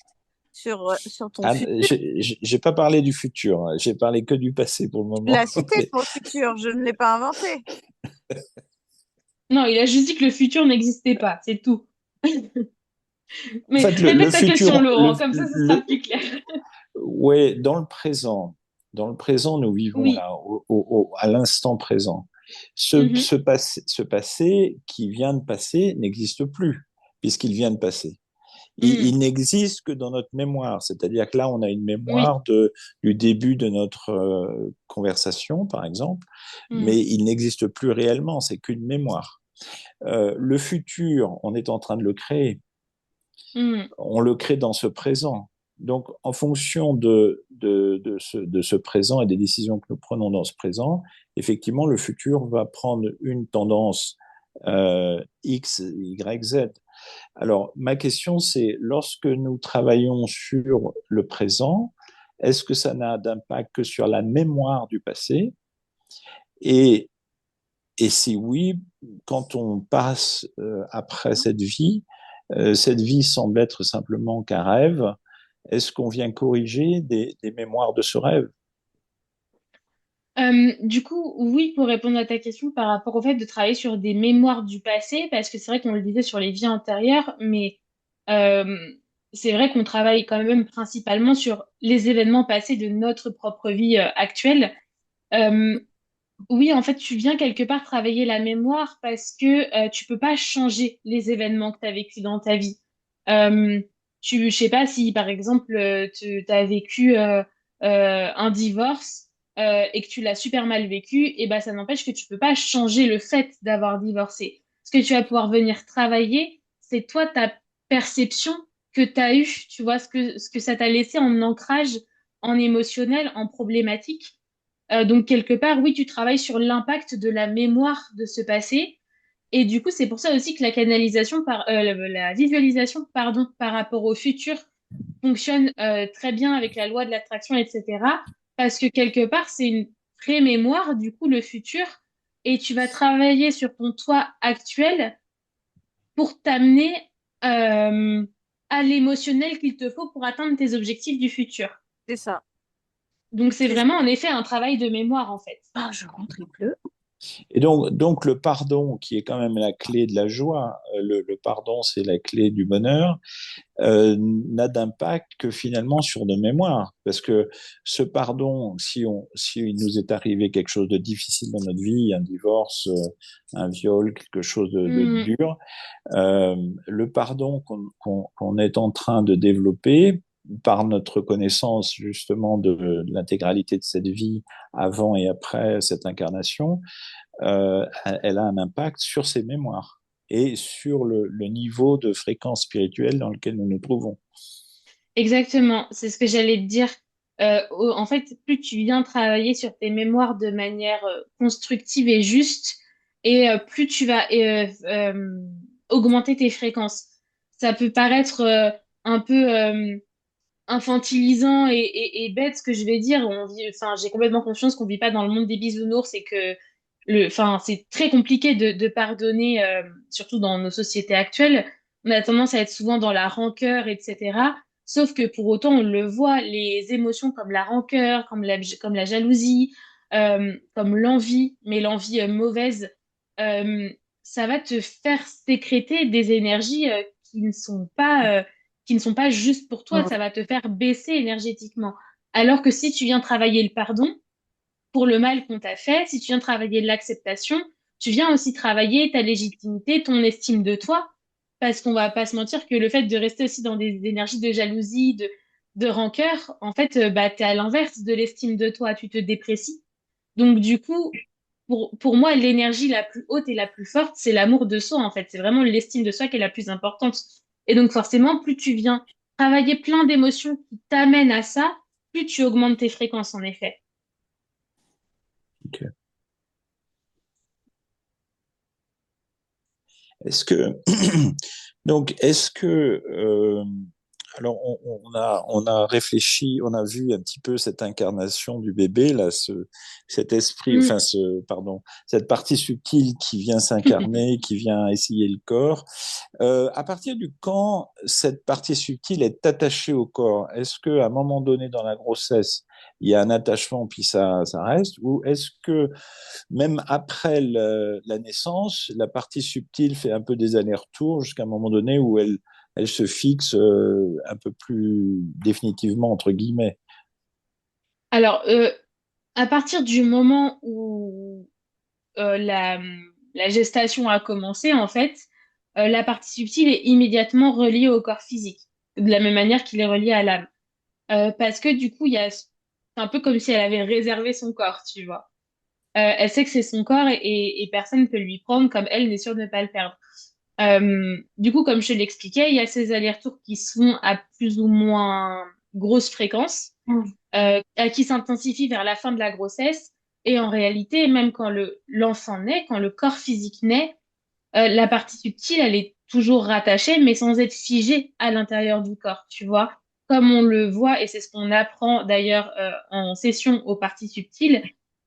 sur ton ah, futur. j'ai pas parlé du futur, hein. J'ai parlé que du passé pour le Tu l'as moment. cité, Mais, le mot futur, je ne l'ai pas inventé. Non, il a juste dit que le futur n'existait pas, c'est tout. en Mais fait, répète ta question, Laurent, comme ça, ce sera plus clair. ouais, dans le présent, nous vivons Oui. là, à l'instant présent. Mhm, Ce passé qui vient de passer n'existe plus, puisqu'il vient de passer. mhm. Il n'existe que dans notre mémoire, c'est-à-dire que là, on a une Oui. mémoire du début de notre conversation, par exemple, Mhm, mais il n'existe plus réellement, c'est qu'une mémoire. Le futur, on est en train de le créer, mhm, on le crée dans ce présent. Donc, en fonction de ce présent et des décisions que nous prenons dans ce présent, effectivement, le futur va prendre une tendance X, Y, Z. Alors, ma question, c'est, lorsque nous travaillons sur le présent, est-ce que ça n'a d'impact que sur la mémoire du passé? Et, et si oui, quand on passe après cette vie semble être simplement qu'un rêve. Est-ce qu'on vient corriger des mémoires de ce rêve? Du coup, oui, pour répondre à ta question par rapport au fait de travailler sur des mémoires du passé, parce que c'est vrai qu'on le disait sur les vies antérieures, mais euh, c'est vrai qu'on travaille quand même principalement sur les événements passés de notre propre vie actuelle. Euh, oui, en fait, tu viens quelque part travailler la mémoire parce que tu peux pas changer les événements que tu as vécu dans ta vie. Euh, je sais pas si, par exemple, tu as vécu un divorce et que tu l'as super mal vécu, et ben ça n'empêche que tu peux pas changer le fait d'avoir divorcé. Ce que tu vas pouvoir venir travailler, c'est toi ta perception que tu as eue, tu vois, ce que ça t'a laissé en ancrage, en émotionnel, en problématique. Donc, quelque part, oui, tu travailles sur l'impact de la mémoire de ce passé. Et du coup, c'est pour ça aussi que la canalisation la visualisation, pardon, par rapport au futur fonctionne très bien avec la loi de l'attraction, etc. Parce que quelque part, c'est une pré-mémoire, du coup, le futur. Et tu vas travailler sur ton toi actuel pour t'amener euh, à l'émotionnel qu'il te faut pour atteindre tes objectifs du futur. C'est ça. Donc, c'est C'est ça. vraiment, en effet, un travail de mémoire, en fait. Ah, je rentre, il pleut. Et donc le pardon, qui est quand même la clé de la joie, le pardon, c'est la clé du bonheur, n'a d'impact que finalement sur nos mémoires. Parce que ce pardon, si il nous est arrivé quelque chose de difficile dans notre vie, un divorce, un viol, quelque chose de Mhm. dur, euh, le pardon qu'on est en train de développer par notre connaissance justement de l'intégralité de cette vie avant et après cette incarnation, elle a un impact sur ses mémoires et sur le niveau de fréquence spirituelle dans lequel nous nous trouvons. Exactement, c'est ce que j'allais te dire. En fait, plus tu viens travailler sur tes mémoires de manière constructive et juste, et plus tu vas augmenter tes fréquences. Ça peut paraître un peu infantilisant et bête ce que je vais dire. Enfin, j'ai complètement conscience qu'on vit pas dans le monde des bisounours et que enfin, c'est très compliqué de pardonner, surtout dans nos sociétés actuelles. On a tendance à être souvent dans la rancœur, etc. Sauf que pour autant, on le voit, les émotions comme la rancœur, comme la jalousie, comme l'envie, mais l'envie mauvaise, euh, ça va te faire sécréter des énergies qui ne sont pas justes pour toi. Ça va te faire baisser énergétiquement. Alors que si tu viens travailler le pardon, pour le mal qu'on t'a fait, si tu viens travailler l'acceptation, tu viens aussi travailler ta légitimité, ton estime de toi, parce qu'on va pas se mentir que le fait de rester aussi dans des énergies de jalousie, de rancœur, en fait, bah, t'es à l'inverse de l'estime de toi, tu te déprécies. Donc, du coup, pour moi, l'énergie la plus haute et la plus forte, c'est l'amour de soi, en fait. C'est vraiment l'estime de soi qui est la plus importante. Et donc, forcément, plus tu viens travailler plein d'émotions qui t'amènent à ça, plus tu augmentes tes fréquences, en effet. Ok. Est-ce que donc est-ce que alors on a réfléchi, on a vu un petit peu cette incarnation du bébé là, cet esprit, Mm. enfin pardon, cette partie subtile qui vient s'incarner, qui vient essayer le corps. À partir du quand cette partie subtile est attachée au corps, est-ce que à un moment donné dans la grossesse il y a un attachement puis ça reste, ou est-ce que même après la naissance, la partie subtile fait un peu des allers-retours jusqu'à un moment donné où elle se fixe un peu plus définitivement, entre guillemets. Alors, à partir du moment où la gestation a commencé, en fait, la partie subtile est immédiatement reliée au corps physique, de la même manière qu'il est relié à l'âme. Parce que du coup, c'est un peu comme si elle avait réservé son corps, tu vois. Elle sait que c'est son corps et personne ne peut lui prendre comme elle n'est sûre de ne pas le perdre. Du coup, comme je te l'expliquais, il y a ces allers-retours qui sont à plus ou moins grosse fréquence, Mm. qui s'intensifient vers la fin de la grossesse. Et en réalité, même quand l'enfant naît, quand le corps physique naît, la partie subtile, elle est toujours rattachée, mais sans être figée à l'intérieur du corps, tu vois. Comme on le voit, et c'est ce qu'on apprend d'ailleurs en session aux parties subtiles,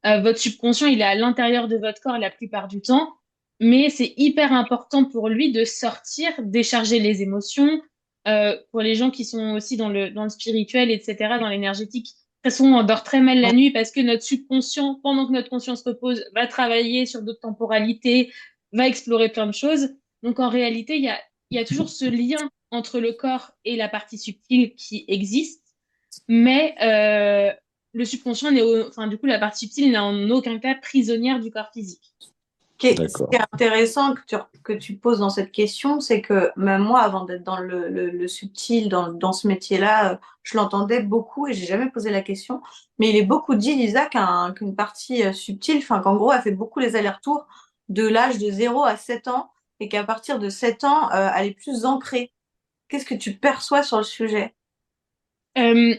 votre subconscient, il est à l'intérieur de votre corps la plupart du temps, mais c'est hyper important pour lui de sortir, décharger les émotions. Pour les gens qui sont aussi dans le spirituel, etc., dans l'énergétique, de toute façon, on dort très mal la nuit parce que notre subconscient, pendant que notre conscience repose, va travailler sur d'autres temporalités, va explorer plein de choses. Donc en réalité, il y a toujours ce lien entre le corps et la partie subtile qui existe, mais le subconscient enfin du coup la partie subtile n'est en aucun cas prisonnière du corps physique. Ce qui est D'accord. intéressant que tu poses dans cette question, c'est que même moi, avant d'être dans le subtil, dans ce métier-là, je l'entendais beaucoup et j'ai jamais posé la question. Mais il est beaucoup dit, Lisa, qu'une partie subtile, enfin qu'en gros, elle fait beaucoup les allers-retours de l'âge de 0 à 7 ans et qu'à partir de 7 ans, elle est plus ancrée. Qu'est-ce que tu perçois sur le sujet? Euh,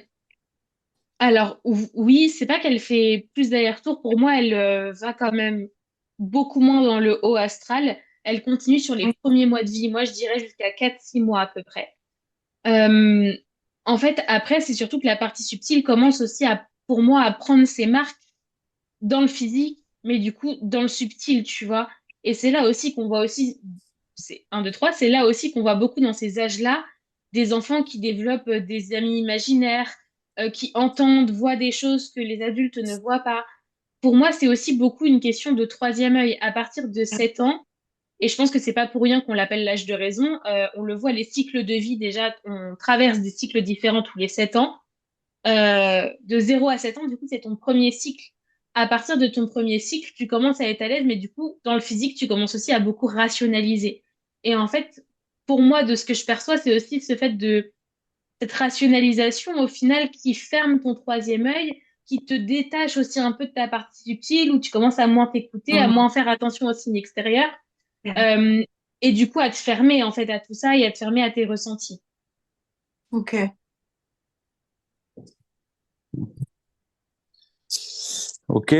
alors oui, c'est pas qu'elle fait plus d'allers-retours. Pour moi, elle va quand même beaucoup moins dans le haut astral. Elle continue sur les premiers mois de vie. Moi, je dirais jusqu'à 4-6 mois à peu près. Euh, En fait, après, c'est surtout que la partie subtile commence aussi pour moi, à prendre ses marques dans le physique, mais du coup, dans le subtil, tu vois. Et c'est là aussi qu'on voit aussi, c'est un, deux, trois, c'est là aussi qu'on voit beaucoup dans ces âges-là, des enfants qui développent des amis imaginaires, qui entendent, voient des choses que les adultes ne voient pas. Pour moi, c'est aussi beaucoup une question de troisième œil. À partir de 7 ans, et je pense que c'est pas pour rien qu'on l'appelle l'âge de raison. On le voit, les cycles de vie, déjà, on traverse des cycles différents tous les 7 ans. De 0 à 7 ans, du coup, c'est ton premier cycle. À partir de ton premier cycle, tu commences à être à l'aise, mais du coup, dans le physique, tu commences aussi à beaucoup rationaliser. Et en fait, pour moi, de ce que je perçois, c'est aussi ce fait de cette rationalisation, au final, qui ferme ton troisième œil, qui te détache aussi un peu de ta partie subtile, où tu commences à moins t'écouter, à Mhm. moins faire attention aux signes extérieurs. Euh, et du coup, à te fermer en fait à tout ça et à te fermer à tes ressentis. Ok. Ok,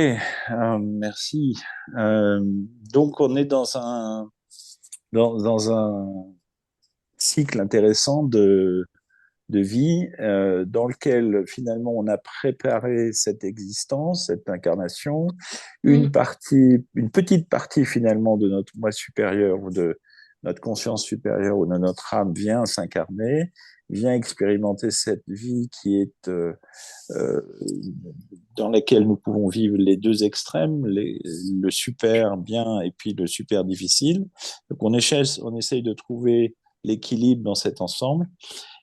merci. Euh, donc on est dans un cycle intéressant de vie dans lequel finalement on a préparé cette existence, cette incarnation, Mm. une petite partie finalement de notre moi supérieur ou de notre conscience supérieure ou de notre âme vient s'incarner, vient expérimenter cette vie qui est euh, dans laquelle nous pouvons vivre les deux extrêmes, le super bien et puis le super difficile. Donc on essaye de trouver l'équilibre dans cet ensemble.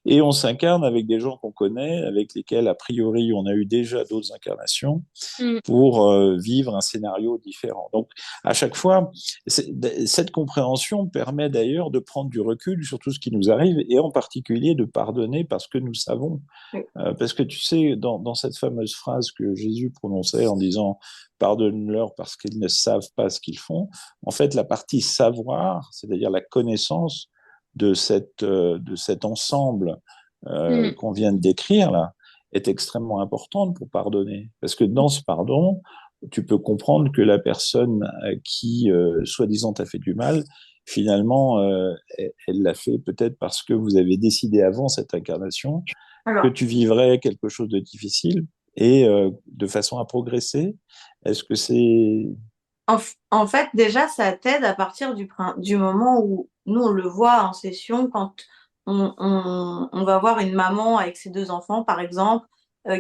Et on s'incarne avec des gens qu'on connaît, avec lesquels, a priori, on a eu déjà d'autres incarnations Mm. pour vivre un scénario différent. Donc, à chaque fois, cette compréhension permet d'ailleurs de prendre du recul sur tout ce qui nous arrive et en particulier de pardonner parce que nous savons. Parce que tu sais, dans cette fameuse phrase que Jésus prononçait en disant pardonne-leur parce qu'ils ne savent pas ce qu'ils font, en fait, la partie savoir, c'est-à-dire la connaissance de cet ensemble Mm. qu'on vient de décrire là, est extrêmement importante pour pardonner. Parce que dans ce pardon, tu peux comprendre que la personne qui, soi-disant, t'a fait du mal, finalement, elle l'a fait peut-être parce que vous avez décidé avant cette incarnation que Alors, tu vivrais quelque chose de difficile et de façon à progresser. Est-ce que c'est... en fait, déjà, ça t'aide à partir du moment où nous, on le voit en session, quand on va voir une maman avec ses deux enfants, par exemple,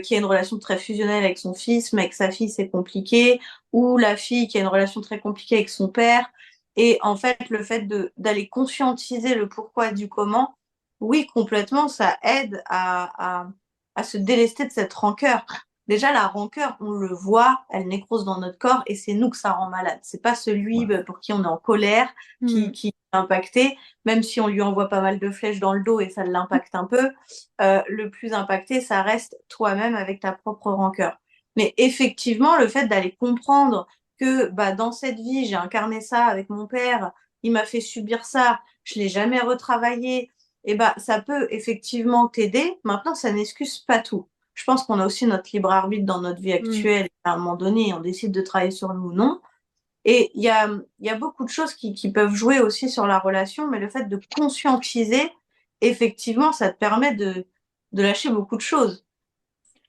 qui a une relation très fusionnelle avec son fils, mais avec sa fille, c'est compliqué, ou la fille qui a une relation très compliquée avec son père. Et en fait, le fait d'aller conscientiser le pourquoi du comment, oui, complètement, ça aide à se délester de cette rancœur. Déjà, la rancœur, on le voit, elle nécrose dans notre corps et c'est nous que ça rend malade. C'est pas celui Ouais. pour qui on est en colère Mm. qui est impacté, même si on lui envoie pas mal de flèches dans le dos et ça l'impacte un peu. Le plus impacté, ça reste toi-même avec ta propre rancœur. Mais effectivement, le fait d'aller comprendre que bah, dans cette vie, j'ai incarné ça avec mon père, il m'a fait subir ça, je l'ai jamais retravaillé, et bah, ça peut effectivement t'aider. Maintenant, ça n'excuse pas tout. Je pense qu'on a aussi notre libre arbitre dans notre vie Mm. actuelle. À un moment donné, on décide de travailler sur nous ou non. Et il y a beaucoup de choses qui peuvent jouer aussi sur la relation, mais le fait de conscientiser, effectivement, ça te permet de lâcher beaucoup de choses.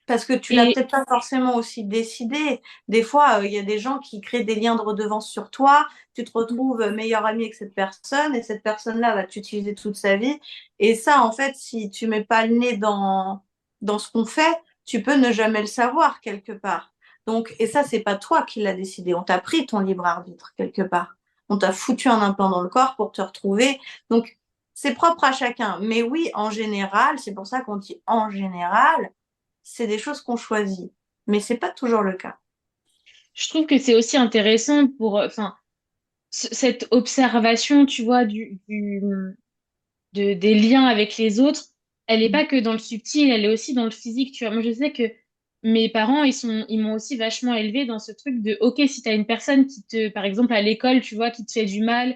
Parce que tu l'as Et peut-être pas forcément aussi décidé. Des fois, il y a des gens qui créent des liens de redevance sur toi. Tu te retrouves meilleur ami avec cette personne et cette personne-là va t'utiliser toute sa vie. Et ça, en fait, si tu mets pas le nez dans ce qu'on fait, tu peux ne jamais le savoir quelque part. Donc, et ça, c'est pas toi qui l'as décidé. On t'a pris ton libre arbitre quelque part. On t'a foutu un implant dans le corps pour te retrouver. Donc, c'est propre à chacun. Mais oui, en général, c'est pour ça qu'on dit en général, c'est des choses qu'on choisit. Mais c'est pas toujours le cas. je trouve que c'est aussi intéressant pour, enfin, cette observation, tu vois, des liens avec les autres, elle n'est pas que dans le subtil, elle est aussi dans le physique, tu vois. Moi, je sais que mes parents, ils m'ont aussi vachement élevé dans ce truc de, OK, si tu as une personne qui te, par exemple, à l'école, tu vois, qui te fait du mal,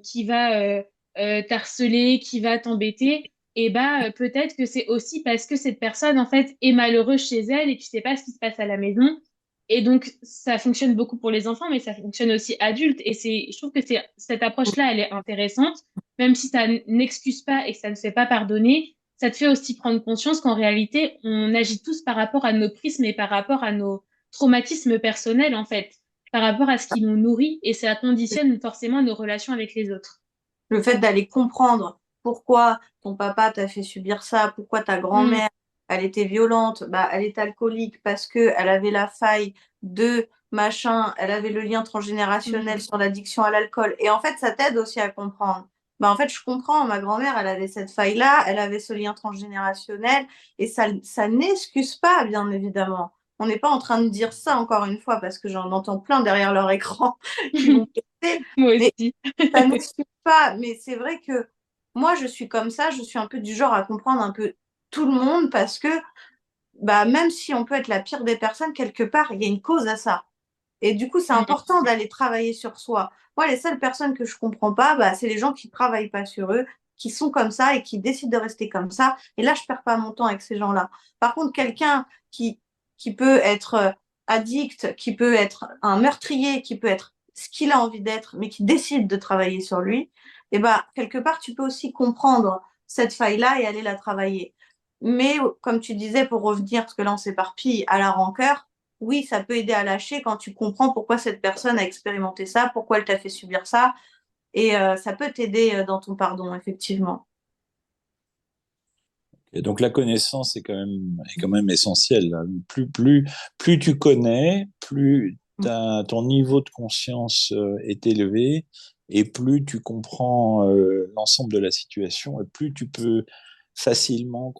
qui va t'harceler, qui va t'embêter, et bah, peut-être que c'est aussi parce que cette personne, en fait, est malheureuse chez elle et tu sais pas ce qui se passe à la maison. Et donc, ça fonctionne beaucoup pour les enfants, mais ça fonctionne aussi adulte. Et je trouve que cette approche-là, elle est intéressante même si ça n'excuse pas et que ça ne fait pas pardonner, ça te fait aussi prendre conscience qu'en réalité, on agit tous par rapport à nos prismes et par rapport à nos traumatismes personnels, en fait, par rapport à ce qui nous nourrit et ça conditionne forcément nos relations avec les autres. Le fait d'aller comprendre pourquoi ton papa t'a fait subir ça, pourquoi ta Mm, grand-mère, elle était violente, bah, elle est alcoolique parce que elle avait la faille de machin, elle avait le lien transgénérationnel mm, sur l'addiction à l'alcool. Et en fait, ça t'aide aussi à comprendre. Bah, en fait, je comprends, ma grand-mère, elle avait cette faille-là, elle avait ce lien transgénérationnel, et ça n'excuse pas, bien évidemment. On n'est pas en train de dire ça encore une fois, parce que j'en entends plein derrière leur écran qui vont péter, moi mais aussi. ça n'excuse pas, mais c'est vrai que moi, je suis comme ça, je suis un peu du genre à comprendre un peu tout le monde parce que bah, même si on peut être la pire des personnes, quelque part, il y a une cause à ça. Et du coup, c'est Mm. important d'aller travailler sur soi. Moi, les seules personnes que je comprends pas, bah, c'est les gens qui travaillent pas sur eux, qui sont comme ça et qui décident de rester comme ça. Et là, je perds pas mon temps avec ces gens-là. Par contre, quelqu'un qui peut être addict, qui peut être un meurtrier, qui peut être ce qu'il a envie d'être, mais qui décide de travailler sur lui, et bah, quelque part, tu peux aussi comprendre cette faille-là et aller la travailler. Mais comme tu disais, pour revenir, parce que là, on s'éparpille à la rancœur, oui, ça peut aider à lâcher quand tu comprends pourquoi cette personne a expérimenté ça, pourquoi elle t'a fait subir ça. Et ça peut t'aider dans ton pardon, effectivement. Et donc la connaissance est quand même essentielle. Plus tu connais, plus ton niveau de conscience est élevé et plus tu comprends l'ensemble de la situation et plus tu peux facilement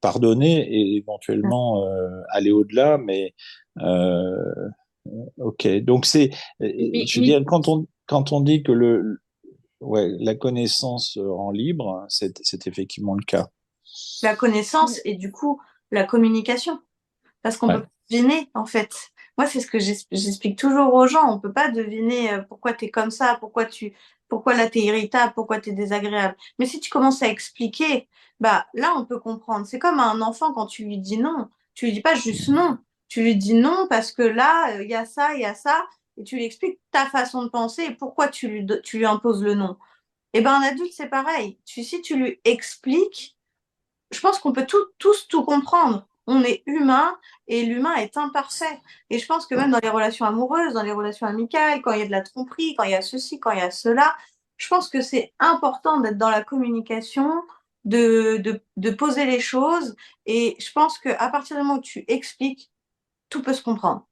pardonner et éventuellement aller au-delà, mais euh, ok. Donc je veux Mais dire, quand on dit que ouais, la connaissance rend libre, c'est effectivement le cas. La connaissance et du coup la communication. Parce qu'on peut Ouais. pas deviner, en fait. Moi, c'est ce que j'explique toujours aux gens. On peut pas deviner pourquoi tu es comme ça, pourquoi là tu es irritable, pourquoi tu es désagréable. Mais si tu commences à expliquer, bah là, on peut comprendre. C'est comme un enfant quand tu lui dis non. Tu lui dis pas juste non. Tu lui dis non parce que là, il y a ça, et tu lui expliques ta façon de penser et pourquoi tu lui imposes le non. Et ben, un adulte, c'est pareil. Si tu lui expliques, je pense qu'on peut tous tout comprendre. On est humain et l'humain est imparfait. Et je pense que même dans les relations amoureuses, dans les relations amicales, quand il y a de la tromperie, quand il y a ceci, quand il y a cela, je pense que c'est important d'être dans la communication, de poser les choses. Et je pense qu'à partir du moment où tu expliques, tout peut se comprendre.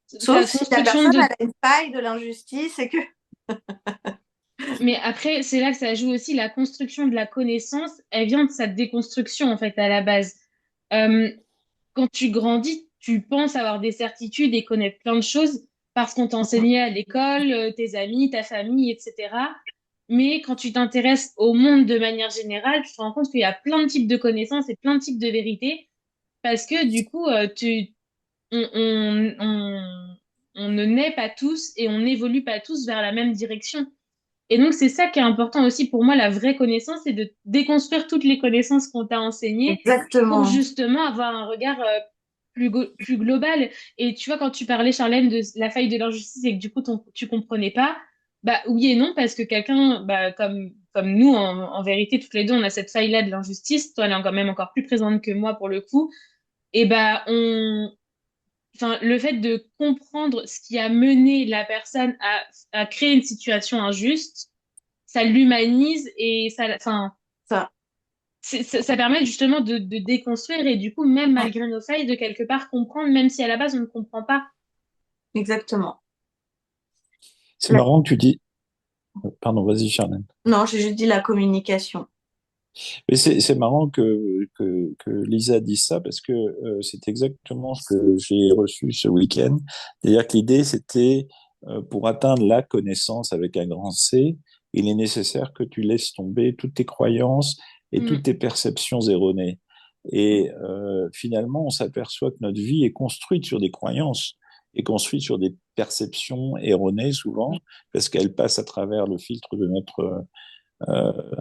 Sauf ta si la construction personne de a une faille de l'injustice et que... Mais après, c'est là que ça joue aussi la construction de la connaissance. Elle vient de sa déconstruction, en fait, à la base. Euh, Quand tu grandis, tu penses avoir des certitudes et connaître plein de choses parce qu'on t'a enseigné à l'école, tes amis, ta famille, etc. Mais quand tu t'intéresses au monde de manière générale, tu te rends compte qu'il y a plein de types de connaissances et plein de types de vérités parce que du coup, on, on, on, on ne naît pas tous et on n'évolue pas tous vers la même direction. Et donc, c'est ça qui est important aussi pour moi, la vraie connaissance, c'est de déconstruire toutes les connaissances qu'on t'a enseignées pour Exactement. justement avoir un regard plus global. Et tu vois, quand tu parlais, Charlène, de la faille de l'injustice et que du coup, tu comprenais pas, bah oui et non, parce que quelqu'un, bah, comme nous, en vérité, toutes les deux, on a cette faille-là de l'injustice. Toi, elle est quand même encore plus présente que moi pour le coup. Et bah, enfin, le fait de comprendre ce qui a mené la personne à créer une situation injuste, ça l'humanise et ça, enfin, Ça. ça permet justement de déconstruire et du coup, même Ouais, malgré nos failles, de quelque part comprendre, même si à la base on ne comprend pas. exactement. C'est La- marrant que tu dis. Pardon, vas-y, Charlène. Non, j'ai juste dit la communication. Mais c'est marrant que Lisa dise ça parce que c'est exactement ce que j'ai reçu ce week-end. C'est-à-dire que l'idée, c'était pour atteindre la connaissance avec un grand C, il est nécessaire que tu laisses tomber toutes tes croyances et Mm, toutes tes perceptions erronées. Et finalement, on s'aperçoit que notre vie est construite sur des croyances, est construite sur des perceptions erronées souvent, parce qu'elles passent à travers le filtre de notre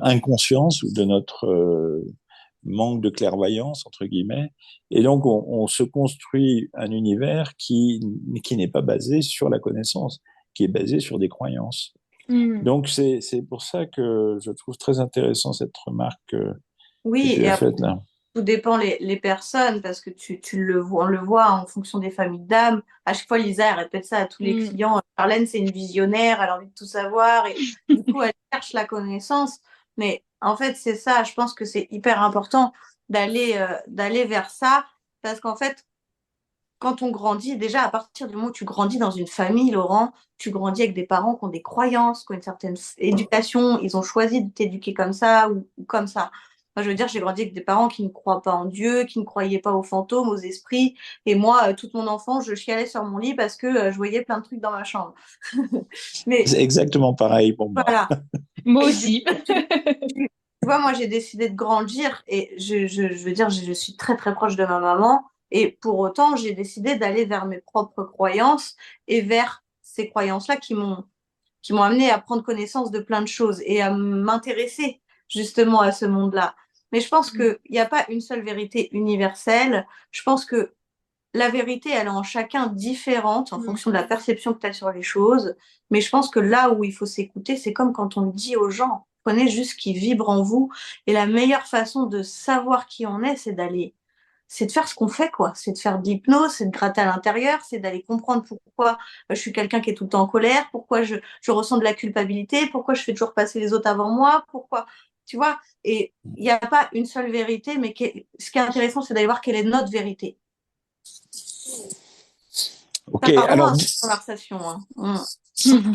inconscience ou de notre manque de clairvoyance, entre guillemets. Et donc, on se construit un univers qui n'est pas basé sur la connaissance, qui est basé sur des croyances. mm. Donc, c'est pour ça que je trouve très intéressant cette remarque que Oui, tu et as après, faite là. tout dépend les personnes, parce que tu le vois, on le voit en fonction des familles d'âmes. À chaque fois, Lisa, elle répète ça à tous les Mm. clients. Charlène, c'est une visionnaire, elle a envie de tout savoir, et du coup, elle cherche la connaissance. Mais en fait, c'est ça, je pense que c'est hyper important d'aller vers ça, parce qu'en fait, quand on grandit, déjà à partir du moment où tu grandis dans une famille, Laurent, tu grandis avec des parents qui ont des croyances, qui ont une certaine éducation, ils ont choisi de t'éduquer comme ça ou comme ça. Moi, je veux dire, j'ai grandi avec des parents qui ne croient pas en Dieu, qui ne croyaient pas aux fantômes, aux esprits. Et moi, toute mon enfance, je chialais sur mon lit parce que je voyais plein de trucs dans ma chambre. Mais C'est exactement pareil pour moi. voilà. Moi Et du aussi. coup, tu vois, moi, j'ai décidé de grandir et je veux dire, je suis très, très proche de ma maman. Et pour autant, j'ai décidé d'aller vers mes propres croyances et vers ces croyances-là qui m'ont amené à prendre connaissance de plein de choses et à m'intéresser justement à ce monde-là. Mais je pense Mm, qu'il n'y a pas une seule vérité universelle. Je pense que la vérité, elle est en chacun différente en mm, fonction de la perception que tu as sur les choses. Mais je pense que là où il faut s'écouter, c'est comme quand on dit aux gens, prenez juste ce qui vibre en vous. Et la meilleure façon de savoir qui on est, c'est de faire ce qu'on fait, quoi. C'est de faire de l'hypnose, c'est de gratter à l'intérieur, c'est d'aller comprendre pourquoi je suis quelqu'un qui est tout le temps en colère, pourquoi je ressens de la culpabilité, pourquoi je fais toujours passer les autres avant moi, pourquoi, tu vois. Et il n'y a pas une seule vérité, mais ce qui est intéressant, c'est d'aller voir quelle est notre vérité. Ok, Ça part alors loin, cette conversation, hein.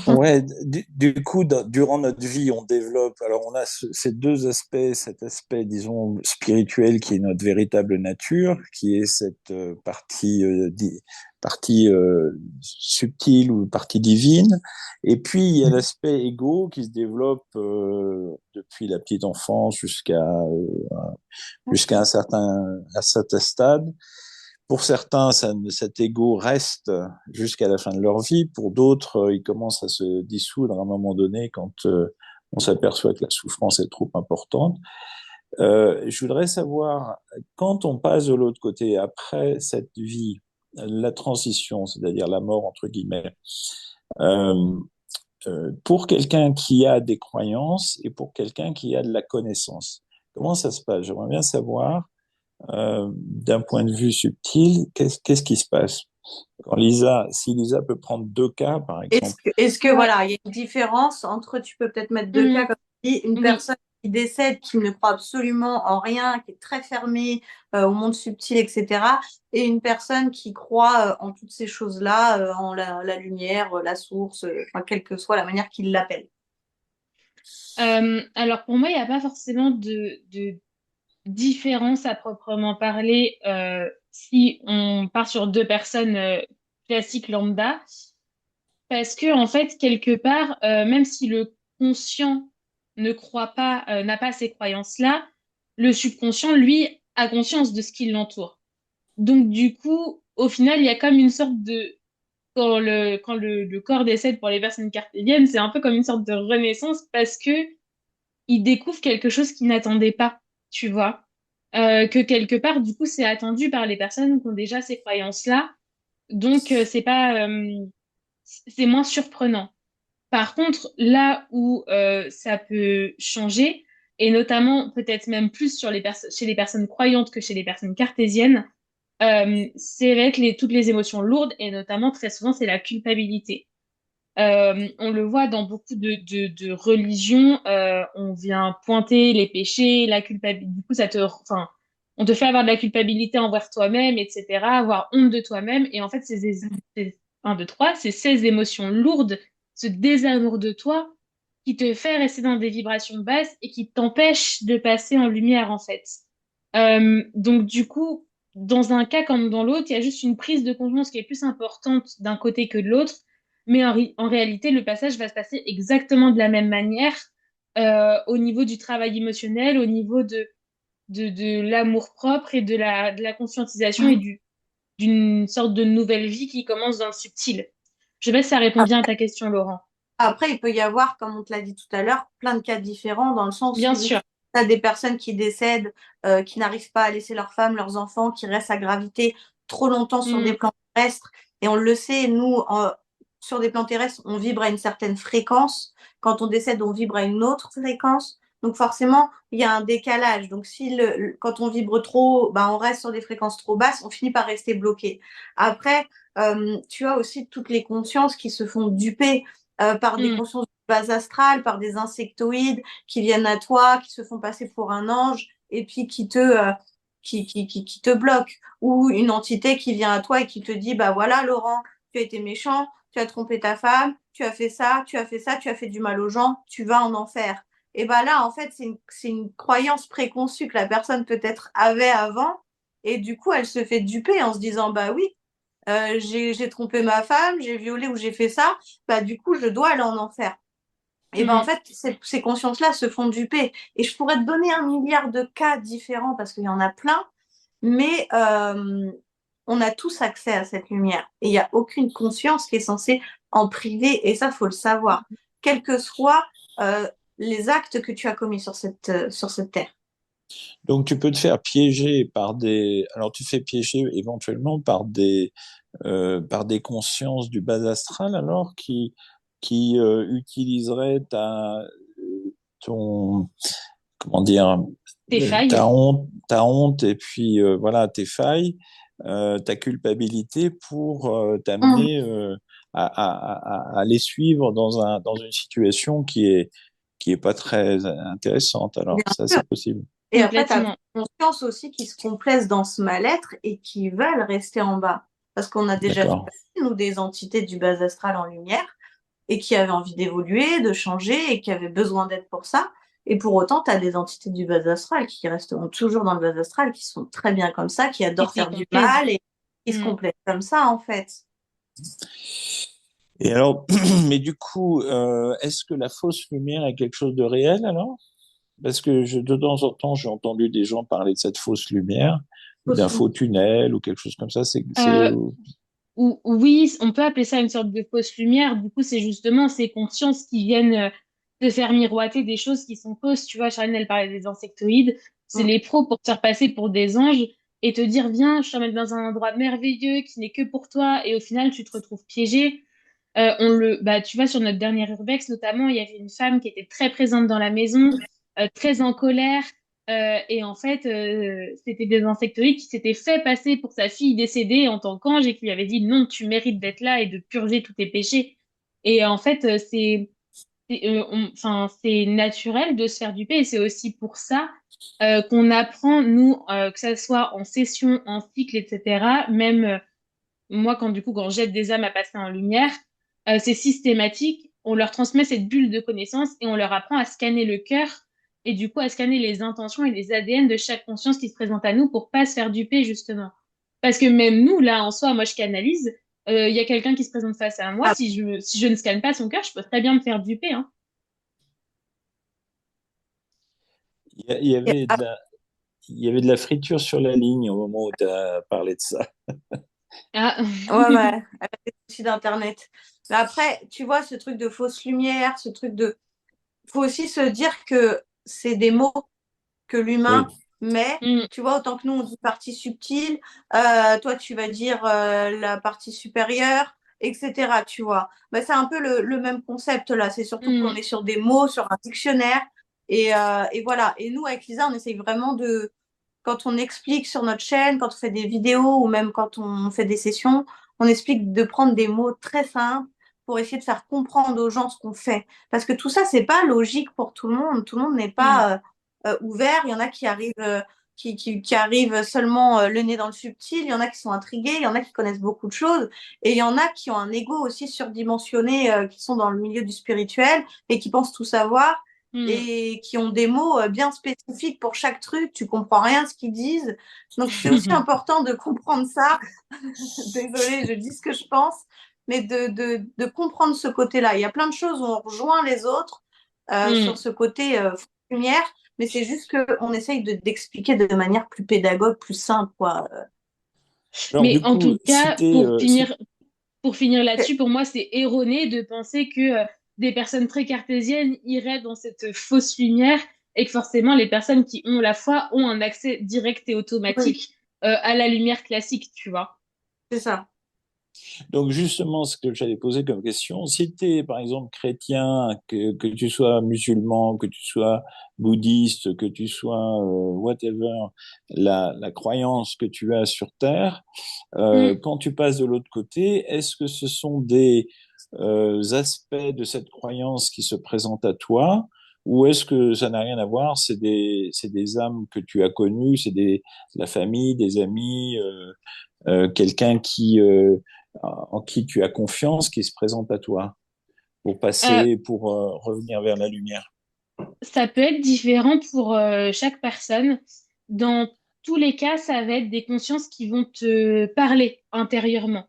Ouais, du coup, durant notre vie, on développe. Alors, on a ces deux aspects, cet aspect, disons, spirituel qui est notre véritable nature, qui est cette partie subtile ou partie divine. Et puis, il y a l'aspect égo qui se développe depuis la petite enfance jusqu'à un certain stade. Pour certains, cet ego reste jusqu'à la fin de leur vie. Pour d'autres, il commence à se dissoudre à un moment donné quand on s'aperçoit que la souffrance est trop importante. Je voudrais savoir, quand on passe de l'autre côté, après cette vie, la transition, c'est-à-dire la mort, entre guillemets, euh, pour quelqu'un qui a des croyances et pour quelqu'un qui a de la connaissance, comment ça se passe? J'aimerais bien savoir d'un point de vue subtil, qu'est-ce qui se passe? Quand si Lisa peut prendre deux cas, par exemple. Est-ce que Ouais. voilà, il y a une différence entre, tu peux peut-être mettre deux cas, Mhm. comme tu dis, une Oui. personne qui décède, qui ne croit absolument en rien, qui est très fermée au monde subtil, etc., et une personne qui croit en toutes ces choses-là, en la lumière, la source, enfin, quelle que soit la manière qu'il l'appelle. Alors pour moi, il n'y a pas forcément de différence à proprement parler si on part sur deux personnes classiques lambda, parce que en fait, quelque part, même si le conscient ne croit pas, n'a pas ces croyances-là, le subconscient, lui, a conscience de ce qui l'entoure. Donc du coup, au final, il y a comme une sorte de quand le corps décède pour les personnes cartésiennes, c'est un peu comme une sorte de renaissance parce que il découvre quelque chose qu'il n'attendait pas, tu vois. Que quelque part, du coup, c'est attendu par les personnes qui ont déjà ces croyances-là. Donc, c'est moins surprenant. Par contre, là où ça peut changer, et notamment peut-être même plus chez les personnes croyantes que chez les personnes cartésiennes, c'est avec toutes les émotions lourdes, et notamment très souvent, c'est la culpabilité. On le voit dans beaucoup de religions, on vient pointer les péchés, la culpabilité. Du coup, enfin, on te fait avoir de la culpabilité envers toi-même, etc., avoir honte de toi-même. Et en fait, un, deux, trois, c'est ces émotions lourdes, ce désamour de toi qui te fait rester dans des vibrations basses et qui t'empêche de passer en lumière, en fait. Donc, du coup, dans un cas comme dans l'autre, il y a juste une prise de conscience qui est plus importante d'un côté que de l'autre, mais en réalité, le passage va se passer exactement de la même manière au niveau du travail émotionnel, au niveau de l'amour-propre et de la conscientisation et d'une sorte de nouvelle vie qui commence dans le subtil. Je sais pas si ça répond bien à ta question, Laurent. Après, il peut y avoir, comme on te l'a dit tout à l'heure, plein de cas différents dans le sens Bien où sûr. tu as des personnes qui décèdent, qui n'arrivent pas à laisser leurs femmes, leurs enfants, qui restent à graviter trop longtemps sur Mm, des plans terrestres. Et on le sait, nous, sur des plans terrestres, on vibre à une certaine fréquence. Quand on décède, on vibre à une autre fréquence. Donc forcément, il y a un décalage. Donc si quand on vibre trop, ben, on reste sur des fréquences trop basses, on finit par rester bloqué. Après, tu as aussi toutes les consciences qui se font duper par des mm, consciences de base astrale, par des insectoïdes qui viennent à toi, qui se font passer pour un ange et puis qui te bloquent. Ou une entité qui vient à toi et qui te dit, bah voilà, Laurent, tu as été méchant, tu as trompé ta femme, tu as fait ça, tu as fait ça, tu as fait du mal aux gens, tu vas en enfer. Et bah là, en fait, c'est une croyance préconçue que la personne peut-être avait avant. Et du coup, elle se fait duper en se disant, bah oui, j'ai trompé ma femme, j'ai violé ou j'ai fait ça, bah du coup, je dois aller en enfer. Et ben en mm. fait, ces consciences-là se font duper. Et je pourrais te donner un milliard de cas différents parce qu'il y en a plein, mais on a tous accès à cette lumière. Et il n'y a aucune conscience qui est censée en priver. Et ça, faut le savoir. Quels que soient les actes que tu as commis sur cette terre. Donc, tu peux te faire piéger par des. Alors, tu fais piéger éventuellement par des consciences du bas astral, alors, qui utiliseraient ton, comment dire, Tes failles. ta honte et puis voilà tes failles, ta culpabilité pour Mmh, t'amener à les suivre dans une situation qui est pas très intéressante. Alors bien ça, sûr. c'est possible. Et après, tu as Complètement. conscience aussi qui se complaisent dans ce mal-être et qui veulent rester en bas. Parce qu'on a déjà vu D'accord. passer, nous, des entités du bas astral en lumière. et qui avaient envie d'évoluer, de changer et qui avaient besoin d'aide pour ça. Et pour autant, tu as des entités du bas astral qui resteront toujours dans le bas astral, qui sont très bien comme ça, qui Qui adorent te faire du complaisent. mal et qui se Mm. complètent comme ça, en fait. Et alors, mais du coup, est-ce que la fausse lumière est quelque chose de réel alors? Parce que de temps en temps, j'ai entendu des gens parler de cette fausse lumière, ou d'un faux tunnel, ou quelque chose comme ça. Euh, oui, on peut appeler ça une sorte de fausse lumière. Du coup, c'est justement ces consciences qui viennent te faire miroiter des choses qui sont fausses. Tu vois, Charlène, elle parlait des insectoïdes. C'est Mm. les pros pour te faire passer pour des anges et te dire, viens, je t'emmène dans un endroit merveilleux qui n'est que pour toi. Et au final, tu te retrouves piégé. Bah, tu vois, sur notre dernier urbex, notamment, il y avait une femme qui était très présente dans la maison, très en colère. Et en fait, c'était des insectoïdes qui s'étaient fait passer pour sa fille décédée en tant qu'ange et qui lui avaient dit non, tu mérites d'être là et de purger tous tes péchés. Et en fait, enfin, c'est naturel de se faire duper et c'est aussi pour ça qu'on apprend, nous, que ça soit en session, en cycle, etc., même moi, quand je jette des âmes à passer en lumière, c'est systématique. On leur transmet cette bulle de connaissances et on leur apprend à scanner le cœur et du coup à scanner les intentions et les ADN de chaque conscience qui se présente à nous pour pas se faire duper, justement. Parce que même nous, là, en soi, moi, je canalise. Il y a quelqu'un qui se présente face à moi. Ah, Si je ne scanne pas son cœur, je peux très bien me faire duper, hein. il y et avait il y avait de la friture sur la ligne au moment où tu as parlé de ça. Ah. ouais, ouais, avec les soucis d'Internet. Mais après, tu vois, ce truc de fausse lumière, ce truc de... faut aussi se dire que c'est des mots que l'humain Oui. met. Mm, Tu vois, autant que nous, on dit partie subtile, toi, tu vas dire la partie supérieure, etc. Tu vois. Bah, c'est un peu le même concept là. C'est surtout qu'on mm, est sur des mots, sur un dictionnaire. Et voilà. Et nous, avec Lisa, on essaye vraiment de, quand on explique sur notre chaîne, quand on fait des vidéos ou même quand on fait des sessions, on explique de prendre des mots très simples pour essayer de faire comprendre aux gens ce qu'on fait. Parce que tout ça, c'est pas logique pour tout le monde. Tout le monde n'est mm, pas ouvert. Il y en a qui arrivent, qui arrivent seulement le nez dans le subtil. Il y en a qui sont intrigués. Il y en a qui connaissent beaucoup de choses. Et il y en a qui ont un ego aussi surdimensionné, qui sont dans le milieu du spirituel et qui pensent tout savoir mm. et qui ont des mots bien spécifiques pour chaque truc. Tu comprends rien de ce qu'ils disent. Donc c'est aussi important de comprendre ça. Désolée, je dis ce que je pense, mais de comprendre ce côté-là. Il y a plein de choses où on rejoint les autres sur Mm. ce côté lumière, mais c'est juste qu'on essaye d'expliquer de manière plus pédagogue, plus simple, quoi. Alors Mais du en coup, tout cas, pour finir Ok. là-dessus, pour moi, c'est erroné de penser que des personnes très cartésiennes iraient dans cette fausse lumière et que forcément les personnes qui ont la foi ont un accès direct et Oui, automatique à la lumière classique, tu vois. c'est ça. donc justement, ce que j'allais poser comme question, si tu es par exemple chrétien, que tu sois musulman, que tu sois bouddhiste, que tu sois whatever, la croyance que tu as sur Terre, Mm, quand tu passes de l'autre côté, est-ce que ce sont des aspects de cette croyance qui se présentent à toi, ou est-ce que ça n'a rien à voir, c'est des âmes que tu as connues, la famille, des amis, quelqu'un en qui tu as confiance, qui se présente à toi pour euh, passer, pour revenir vers la lumière. Ça peut être différent pour chaque personne. Dans tous les cas, ça va être des consciences qui vont te parler intérieurement.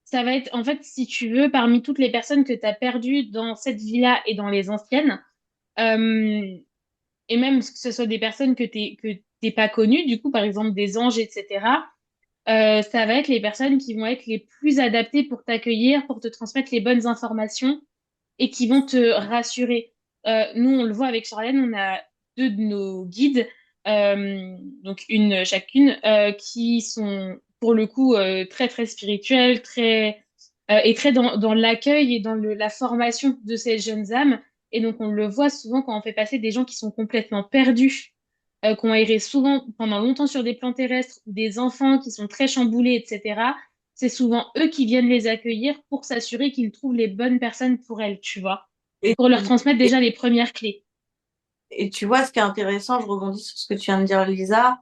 Ça va être, en fait, si tu veux, parmi toutes les personnes que tu as perdues dans cette vie-là et dans les anciennes, euh, et même que ce soit des personnes que t'es pas connues, du coup, par exemple des anges, etc., ça va être les personnes qui vont être les plus adaptées pour t'accueillir, pour te transmettre les bonnes informations et qui vont te rassurer. Nous, on le voit avec Charlène, on a deux de nos guides, donc une chacune, qui sont pour le coup très très spirituelles, et très dans l'accueil et dans la formation de ces jeunes âmes. Et donc on le voit souvent quand on fait passer des gens qui sont complètement perdus, qui ont erré souvent pendant longtemps sur des plans terrestres, ou des enfants qui sont très chamboulés, etc. C'est souvent eux qui viennent les accueillir pour s'assurer qu'ils trouvent les bonnes personnes pour elles, tu vois, Et, pour leur transmettre et, déjà les premières clés. et tu vois, ce qui est intéressant, je rebondis sur ce que tu viens de dire, Lisa.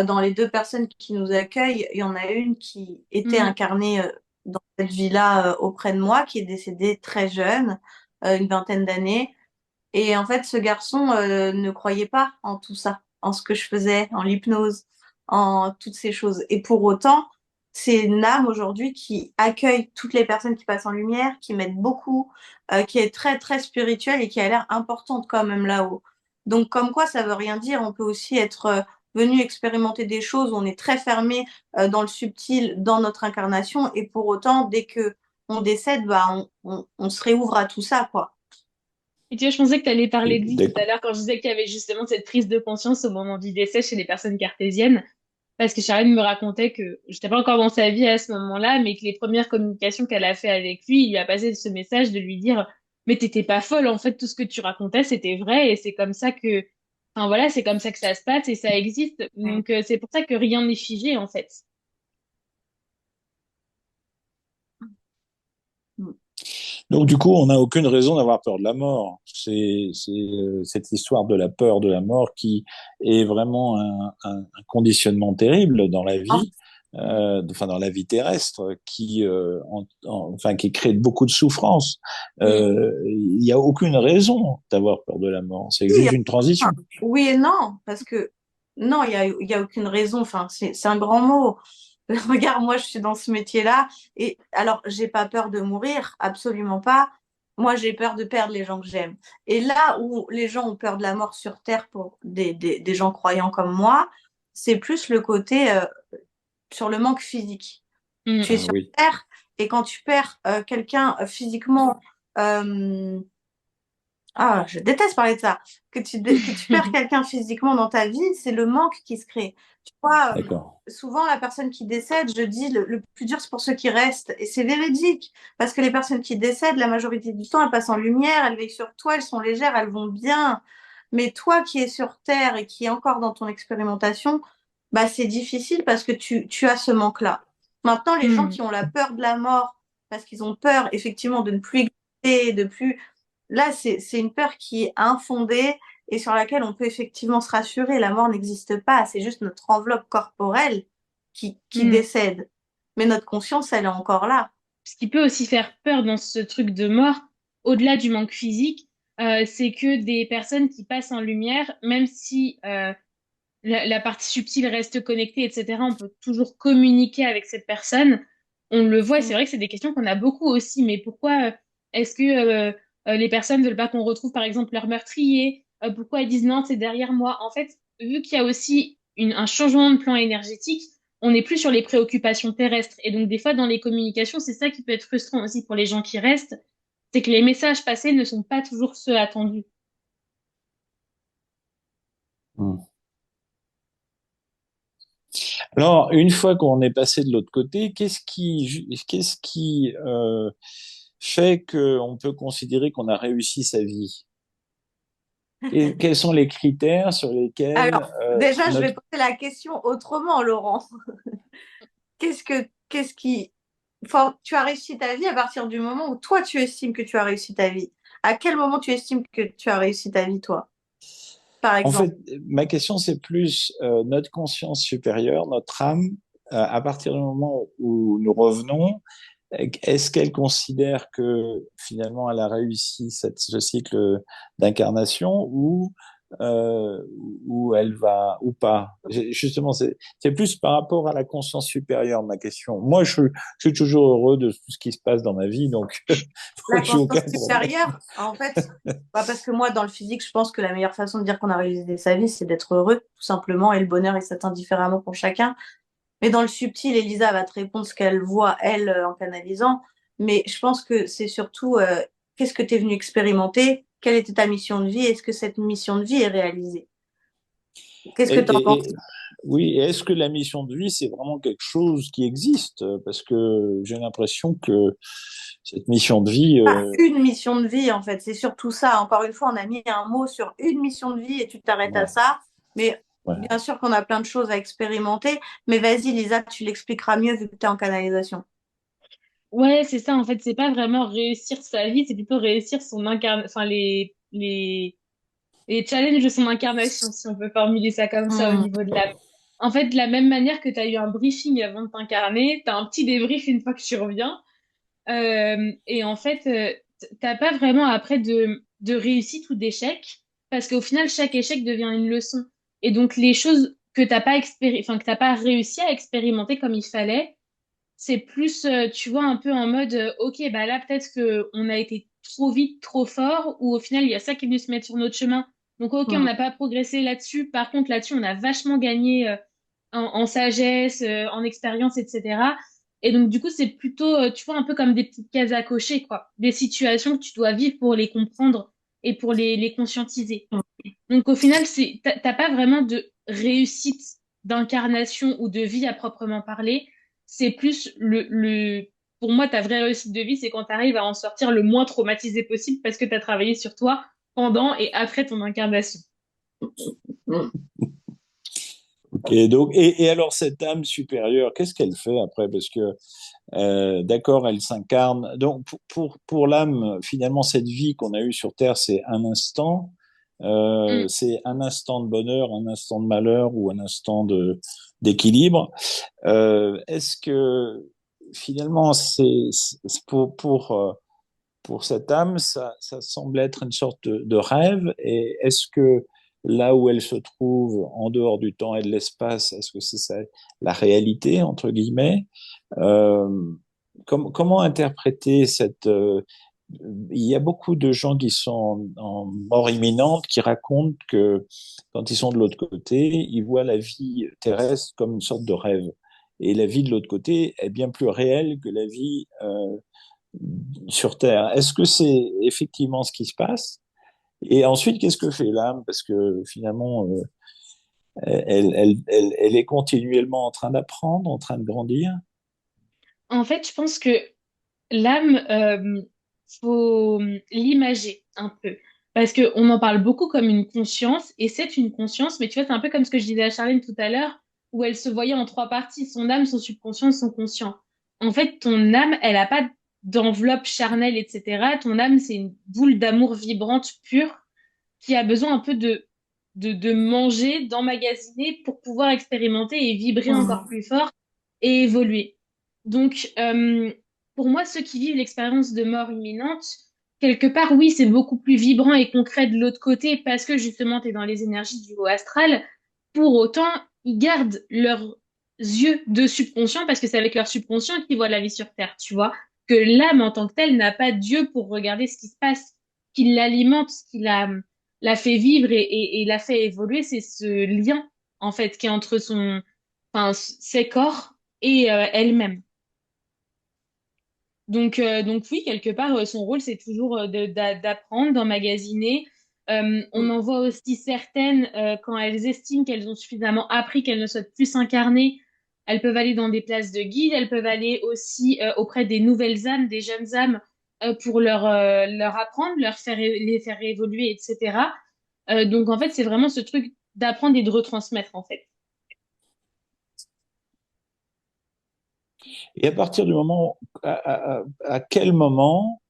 Dans les deux personnes qui nous accueillent, il y en a une qui était Mm, incarnée dans cette vie-là auprès de moi, qui est décédé très jeune, une vingtaine d'années. Et en fait, ce garçon ne croyait pas en tout ça, en ce que je faisais, en l'hypnose, en toutes ces choses. Et pour autant, c'est une âme aujourd'hui qui accueille toutes les personnes qui passent en lumière, qui m'aide beaucoup, qui est très, très spirituelle et qui a l'air importante quand même là-haut. Donc, comme quoi, ça veut rien dire. On peut aussi être venu expérimenter des choses. On est très fermé dans le subtil, dans notre incarnation. Et pour autant, dès que on décède, bah, on se réouvre à tout ça, quoi. Et tu vois, je pensais que tu allais parler de lui tout à D'accord. l'heure quand je disais qu'il y avait justement cette prise de conscience au moment du décès chez les personnes cartésiennes. Parce que Charlène me racontait que j'étais pas encore dans sa vie à ce moment-là, mais que les premières communications qu'elle a fait avec lui, il lui a passé ce message de lui dire, mais t'étais pas folle, en fait, tout ce que tu racontais, c'était vrai, et c'est comme ça que, enfin voilà, c'est comme ça que ça se passe et ça existe. Donc, c'est pour ça que rien n'est figé, en fait. Donc du coup, on n'a aucune raison d'avoir peur de la mort. C'est cette histoire de la peur de la mort qui est vraiment un conditionnement terrible dans la En- vie, enfin dans la vie terrestre, enfin qui crée beaucoup de souffrance. Mm. Il n'y a aucune raison d'avoir peur de la mort. C'est Oui, juste une transition. oui et non, parce que non, il y a aucune raison. Enfin, c'est un grand mot. Regarde, moi, je suis dans ce métier-là. Et alors, j'ai pas peur de mourir, absolument pas. Moi, j'ai peur de perdre les gens que j'aime. Et là où les gens ont peur de la mort sur Terre pour des gens croyants comme moi, c'est plus le côté sur le manque physique. Tu es Ah Mm. sur oui, Terre et quand tu perds quelqu'un physiquement, euh, ah, je déteste parler de ça. Que tu perds quelqu'un physiquement dans ta vie, c'est le manque qui se crée. Tu vois, d'accord. souvent la personne qui décède, je dis le plus dur c'est pour ceux qui restent. Et c'est véridique. Parce que les personnes qui décèdent, la majorité du temps, elles passent en lumière, elles veillent sur toi, elles sont légères, elles vont bien. Mais toi qui es sur Terre et qui es encore dans ton expérimentation, bah c'est difficile parce que tu as ce manque-là. Maintenant, les gens Mm. qui ont la peur de la mort, parce qu'ils ont peur effectivement de ne plus exister, de plus là, c'est une peur qui est infondée et sur laquelle on peut effectivement se rassurer. La mort n'existe pas, c'est juste notre enveloppe corporelle qui Mm. décède. Mais notre conscience, elle est encore là. Ce qui peut aussi faire peur dans ce truc de mort, au-delà du manque physique, c'est que des personnes qui passent en lumière, même si la partie subtile reste connectée, etc., on peut toujours communiquer avec cette personne. On le voit, c'est Mm. vrai que c'est des questions qu'on a beaucoup aussi, mais pourquoi est-ce que les personnes veulent pas qu'on retrouve, par exemple, leur meurtrier? Pourquoi elles disent non, c'est derrière moi? En fait, vu qu'il y a aussi un changement de plan énergétique, on n'est plus sur les préoccupations terrestres. Et donc, des fois, dans les communications, c'est ça qui peut être frustrant aussi pour les gens qui restent, c'est que les messages passés ne sont pas toujours ceux attendus. Hmm. Alors, une fois qu'on est passé de l'autre côté, qu'est-ce qui fait qu'on peut considérer qu'on a réussi sa vie? Quels sont les critères sur lesquels Alors, déjà, je vais notre... poser la question autrement, Laurent. Qu'est-ce qui... tu as réussi ta vie à partir du moment où toi, tu estimes que tu as réussi ta vie. À quel moment tu estimes que tu as réussi ta vie, toi, par En exemple? fait, ma question, c'est plus notre conscience supérieure, notre âme, à partir du moment où nous revenons, est-ce qu'elle considère que finalement elle a réussi ce cycle d'incarnation euh, ou elle va ou pas? Justement, c'est plus par rapport à la conscience supérieure ma question. Moi, je suis toujours heureux de tout ce qui se passe dans ma vie, donc La j'ai conscience aucun problème. supérieure, en fait, bah parce que moi, dans le physique, je pense que la meilleure façon de dire qu'on a réalisé sa vie, c'est d'être heureux, tout simplement, et le bonheur, il s'atteint différemment pour chacun. Mais dans le subtil, Elisa va te répondre ce qu'elle voit, elle, en canalisant. Mais je pense que c'est surtout qu'est-ce que tu es venu expérimenter, quelle était ta mission de vie, est-ce que cette mission de vie est réalisée? Qu'est-ce Et, que tu en penses? oui, est-ce que la mission de vie, c'est vraiment quelque chose qui existe? Parce que j'ai l'impression que cette mission de vie, Pas une mission de vie, en fait, c'est surtout ça. Encore une fois, on a mis un mot sur une mission de vie et tu t'arrêtes à ouais, ça. Mais ouais. bien sûr qu'on a plein de choses à expérimenter. Mais vas-y, Lisa, tu l'expliqueras mieux vu que tu es en canalisation. Ouais, c'est ça, en fait, c'est pas vraiment réussir sa vie, c'est plutôt réussir son enfin, les challenges de son incarnation, si on peut formuler ça comme ça au Hmm. niveau de l'âme. En fait, de la même manière que tu as eu un briefing avant de t'incarner, tu as un petit débrief une fois que tu reviens. Et en fait, t'as pas vraiment après de réussite ou d'échec, parce qu'au final, chaque échec devient une leçon. Et donc, les choses que enfin, que t'as pas réussi à expérimenter comme il fallait, c'est plus, tu vois, un peu en mode, ok, bah là, peut-être que on a été trop vite, trop fort, ou au final, il y a ça qui est venu se mettre sur notre chemin. Donc, ok, on Mm. n'a pas progressé là-dessus. Par contre, là-dessus, on a vachement gagné, en sagesse, en expérience, etc. Et donc, du coup, c'est plutôt, tu vois, un peu comme des petites cases à cocher, quoi. Des situations que tu dois vivre pour les comprendre et pour les conscientiser. Donc, au final, t'as pas vraiment de réussite d'incarnation ou de vie à proprement parler. C'est plus pour moi, ta vraie réussite de vie, c'est quand tu arrives à en sortir le moins traumatisé possible parce que tu as travaillé sur toi pendant et après ton incarnation. Mm. Ok, donc, et alors cette âme supérieure, qu'est-ce qu'elle fait après? Parce que, d'accord, elle s'incarne. Donc, pour l'âme, finalement, cette vie qu'on a eue sur Terre, c'est un instant. Mm. C'est un instant de bonheur, un instant de malheur ou un instant d'équilibre. Est-ce que finalement, c'est pour cette âme, ça semble être une sorte de rêve. Et est-ce que là où elle se trouve, en dehors du temps et de l'espace, est-ce que c'est ça, la réalité, entre guillemets? euh, Comment interpréter cette... il y a beaucoup de gens qui sont en mort imminente qui racontent que quand ils sont de l'autre côté, ils voient la vie terrestre comme une sorte de rêve. Et la vie de l'autre côté est bien plus réelle que la vie sur Terre. Est-ce que c'est effectivement ce qui se passe? Et ensuite, qu'est-ce que fait l'âme? Parce que finalement, elle est continuellement en train d'apprendre, en train de grandir. En fait, je pense que l'âme, faut l'imager un peu. Parce qu'on en parle beaucoup comme une conscience, et c'est une conscience, mais tu vois, c'est un peu comme ce que je disais à Charlène tout à l'heure, où elle se voyait en trois parties, son âme, son subconscient et son conscient. En fait, ton âme, elle n'a pas d'enveloppe charnelle, etc. Ton âme, c'est une boule d'amour vibrante, pure, qui a besoin un peu de manger, d'emmagasiner pour pouvoir expérimenter et vibrer encore Mm. plus fort et évoluer. Donc, pour moi, ceux qui vivent l'expérience de mort imminente, quelque part, oui, c'est beaucoup plus vibrant et concret de l'autre côté parce que justement, tu es dans les énergies du haut astral. Pour autant, ils gardent leurs yeux de subconscient parce que c'est avec leur subconscient qu'ils voient la vie sur Terre, tu vois. Que l'âme en tant que telle n'a pas d'yeux pour regarder ce qui se passe, qui l'alimente, ce qui l'a fait vivre et l'a fait évoluer, c'est ce lien, en fait, qui est entre enfin, ses corps et elle-même. Donc oui, quelque part, son rôle, c'est toujours d'apprendre, d'emmagasiner. On en voit aussi certaines, quand elles estiment qu'elles ont suffisamment appris, qu'elles ne souhaitent plus s'incarner, elles peuvent aller dans des places de guide, elles peuvent aller aussi auprès des nouvelles âmes, des jeunes âmes, pour leur apprendre, les faire évoluer, etc. Donc en fait, c'est vraiment ce truc d'apprendre et de retransmettre, en fait. Et à partir du moment, à quel moment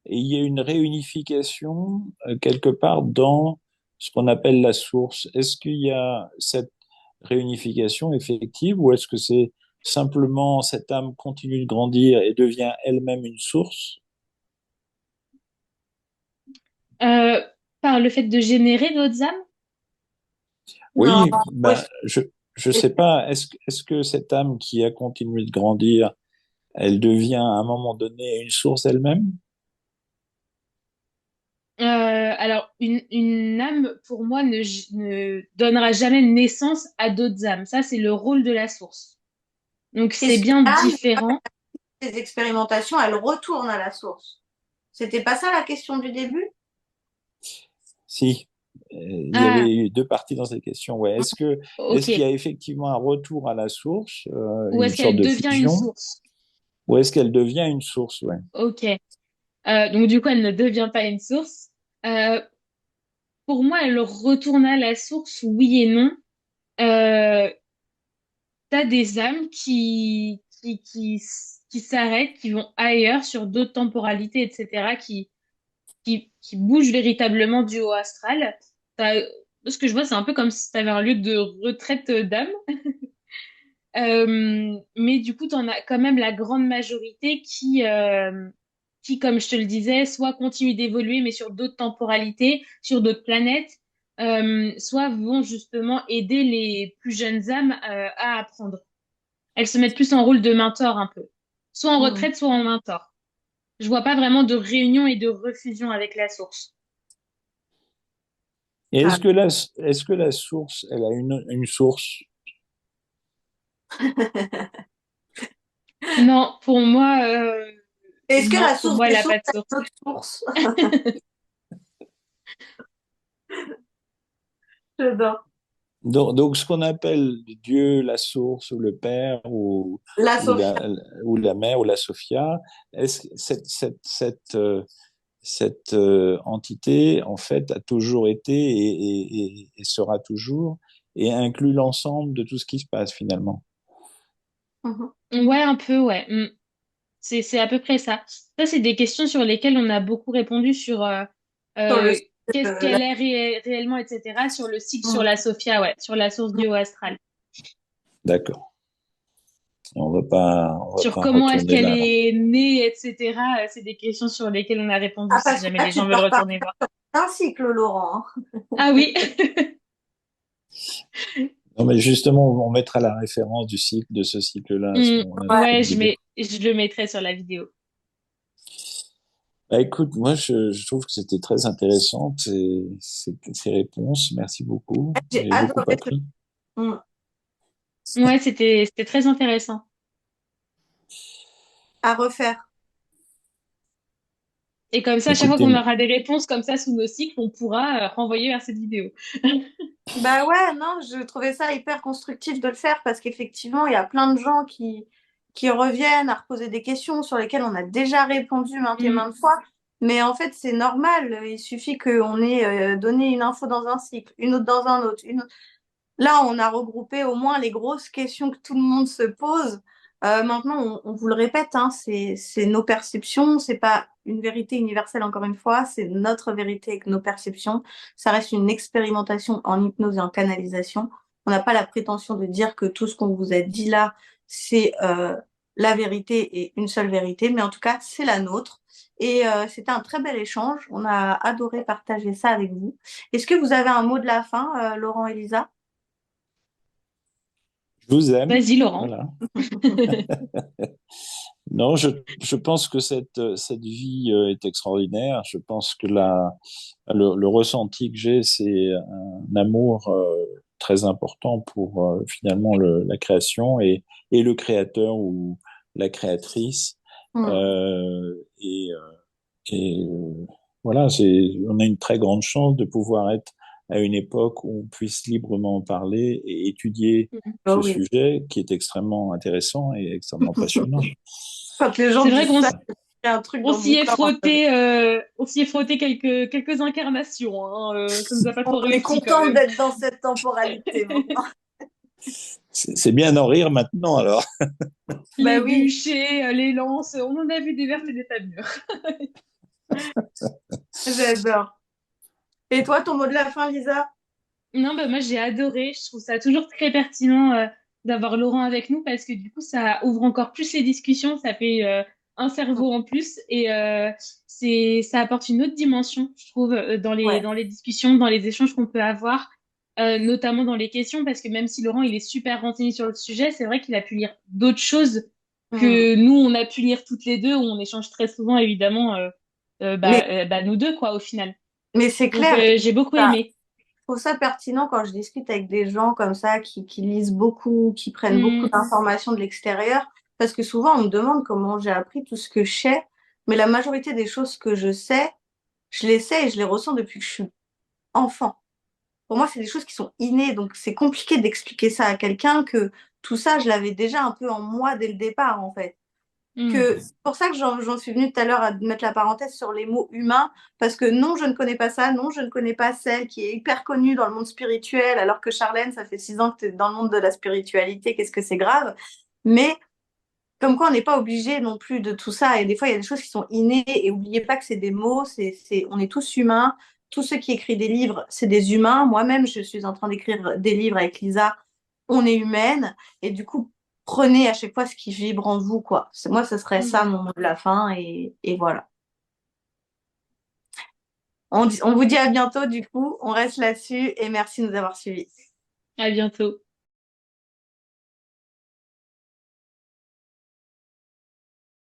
il y a une réunification quelque part dans ce qu'on appelle la source? Est-ce qu'il y a cette réunification effective ou est-ce que c'est simplement cette âme continue de grandir et devient elle-même une source? Euh, Par le fait de générer d'autres âmes. Non, Oui, ouais, ben, je sais pas. Est-ce que cette âme qui a continué de grandir, elle devient à un moment donné une source elle-même? Alors, une âme, pour moi, ne donnera jamais naissance à d'autres âmes. Ça, c'est le rôle de la source. Donc, c'est qu'est-ce que bien l'âme, différent. ces expérimentations, elle retourne à la source. C'était pas ça la question du début? Si. Il y Ah, avait eu deux parties dans cette question. Ouais. Est-ce qu'il y ok. a effectivement un retour à la source, Ou une est-ce sorte qu'elle de devient une fusion, source? ou est-ce qu'elle devient une source? Ouais. Ok. Donc, du coup, elle ne devient pas une source. Euh, pour moi, elle retourne à la source, oui et non. Euh, T'as des âmes qui s'arrêtent, qui vont ailleurs sur d'autres temporalités, etc., qui bougent véritablement du haut astral. T'as ce que je vois, c'est un peu comme si tu avais un lieu de retraite d'âme. Mais du coup, tu en as quand même la grande majorité qui, comme je te le disais, soit continuent d'évoluer, mais sur d'autres temporalités, sur d'autres planètes, soit vont justement aider les plus jeunes âmes à apprendre. Elles se mettent plus en rôle de mentor un peu, soit en Hmm. retraite, soit en mentor. Je vois pas vraiment de réunion et de refusion avec la source. Et Ah. est-ce que la source, elle a une source? Non, pour moi, Est-ce que non, la pour source moi, elle des a sources pas de a source. une autre source? J'adore. Donc, ce qu'on appelle Dieu, la source, ou le Père, La ou Sophia. ou la Mère, ou la Sophia, est-ce que cette entité, en fait, a toujours été et sera toujours, et inclut l'ensemble de tout ce qui se passe finalement. Mhm. Ouais, un peu, ouais. C'est à peu près ça. Ça, c'est des questions sur lesquelles on a beaucoup répondu sur Sur le euh, site, qu'est-ce la- qu'elle est réellement, etc. Sur le cycle, sur Mhm. la Sophia, ouais, sur la source géo-astrale. D'accord. On va Sur pas comment est-ce retourner qu'elle là. est née, etc. C'est des questions sur lesquelles on a répondu Ah, si parce que jamais là, les tu gens veulent pars pas retourner voir. un cycle, Laurent, hein. Ah oui. Non, mais justement, on mettra la référence du cycle, de ce cycle-là à ce moment-là dans Ouais. Ouais, cette vidéo. je le mettrai sur la vidéo. Bah, écoute, moi, je trouve que c'était très intéressant, ces réponses. Merci beaucoup. J'ai J'ai beaucoup adoré ce. appris. Mhm. Ouais, c'était très intéressant. À refaire. Et comme ça, à chaque fois Écoutez, qu'on aura des réponses comme ça sous nos cycles, on pourra renvoyer vers cette vidéo. Bah ouais, non, je trouvais ça hyper constructif de le faire parce qu'effectivement, il y a plein de gens qui reviennent à reposer des questions sur lesquelles on a déjà répondu maintes et Mm, maintes fois. Mais en fait, c'est normal. Il suffit qu'on ait donné une info dans un cycle, une autre dans un autre, Là, on a regroupé au moins les grosses questions que tout le monde se pose. Maintenant, on vous le répète, hein, c'est nos perceptions, c'est pas une vérité universelle encore une fois, c'est notre vérité avec nos perceptions. Ça reste une expérimentation en hypnose et en canalisation. On n'a pas la prétention de dire que tout ce qu'on vous a dit là, c'est la vérité et une seule vérité, mais en tout cas, c'est la nôtre. Et c'était un très bel échange. On a adoré partager ça avec vous. Est-ce que vous avez un mot de la fin, Laurent et Lisa? je vous aime. Vas-y, Laurent. Voilà. Non, je pense que cette vie est extraordinaire. Je pense que le ressenti que j'ai, c'est un amour très important pour finalement la création et le créateur ou la créatrice. Hmm. Euh, et voilà, on a une très grande chance de pouvoir être à une époque où on puisse librement en parler et étudier Oh ce oui. sujet qui est extrêmement intéressant et extrêmement passionnant. Quand les gens C'est vrai disent qu'on ça, il y a un truc on dans s'y mon est corps. frotté, on s'y est frotté quelques incarnations, hein, ça nous a pas trop On est réussi quand content même. d'être dans cette temporalité maintenant. C'est bien d'en rire maintenant, alors. Les Bah oui, bûchers, les lances, on en a vu des vertes et des pas mûres. j'adore. Et toi, ton mot de la fin, Lisa? Non, bah moi j'ai adoré. Je trouve ça toujours très pertinent d'avoir Laurent avec nous parce que du coup ça ouvre encore plus les discussions, ça fait un cerveau en plus et ça apporte une autre dimension, je trouve, Ouais. dans les discussions, dans les échanges qu'on peut avoir, notamment dans les questions parce que même si Laurent il est super renseigné sur le sujet, c'est vrai qu'il a pu lire d'autres choses Hmm. que nous on a pu lire toutes les deux où on échange très souvent évidemment Mais, nous deux quoi au final. mais c'est Donc clair. j'ai beaucoup Ça, aimé. je trouve ça pertinent quand je discute avec des gens comme ça qui lisent beaucoup, qui prennent beaucoup Hum, d'informations de l'extérieur. Parce que souvent, on me demande comment j'ai appris tout ce que je sais. Mais la majorité des choses que je les sais et je les ressens depuis que je suis enfant. Pour moi, c'est des choses qui sont innées, donc c'est compliqué d'expliquer ça à quelqu'un que tout ça, je l'avais déjà un peu en moi dès le départ, en fait. hum. Que c'est pour ça que j'en suis venue tout à l'heure à mettre la parenthèse sur les mots humains, parce que non, je ne connais pas ça, non, je ne connais pas celle qui est hyper connue dans le monde spirituel, alors que Charlène, ça fait 6 ans que tu es dans le monde de la spiritualité, qu'est-ce que c'est grave. Mais comme quoi, on n'est pas obligé non plus de tout ça. Et des fois, il y a des choses qui sont innées. Et n'oubliez pas que c'est des mots, on est tous humains. tous ceux qui écrivent des livres, c'est des humains. Moi-même, je suis en train d'écrire des livres avec Lisa. On est humaine. Et du coup, prenez à chaque fois ce qui vibre en vous, quoi. Moi, ce serait ça Mhm. mon mot de la fin. Et voilà. On vous dit à bientôt, du coup. On reste là-dessus. Et merci de nous avoir suivis. À bientôt.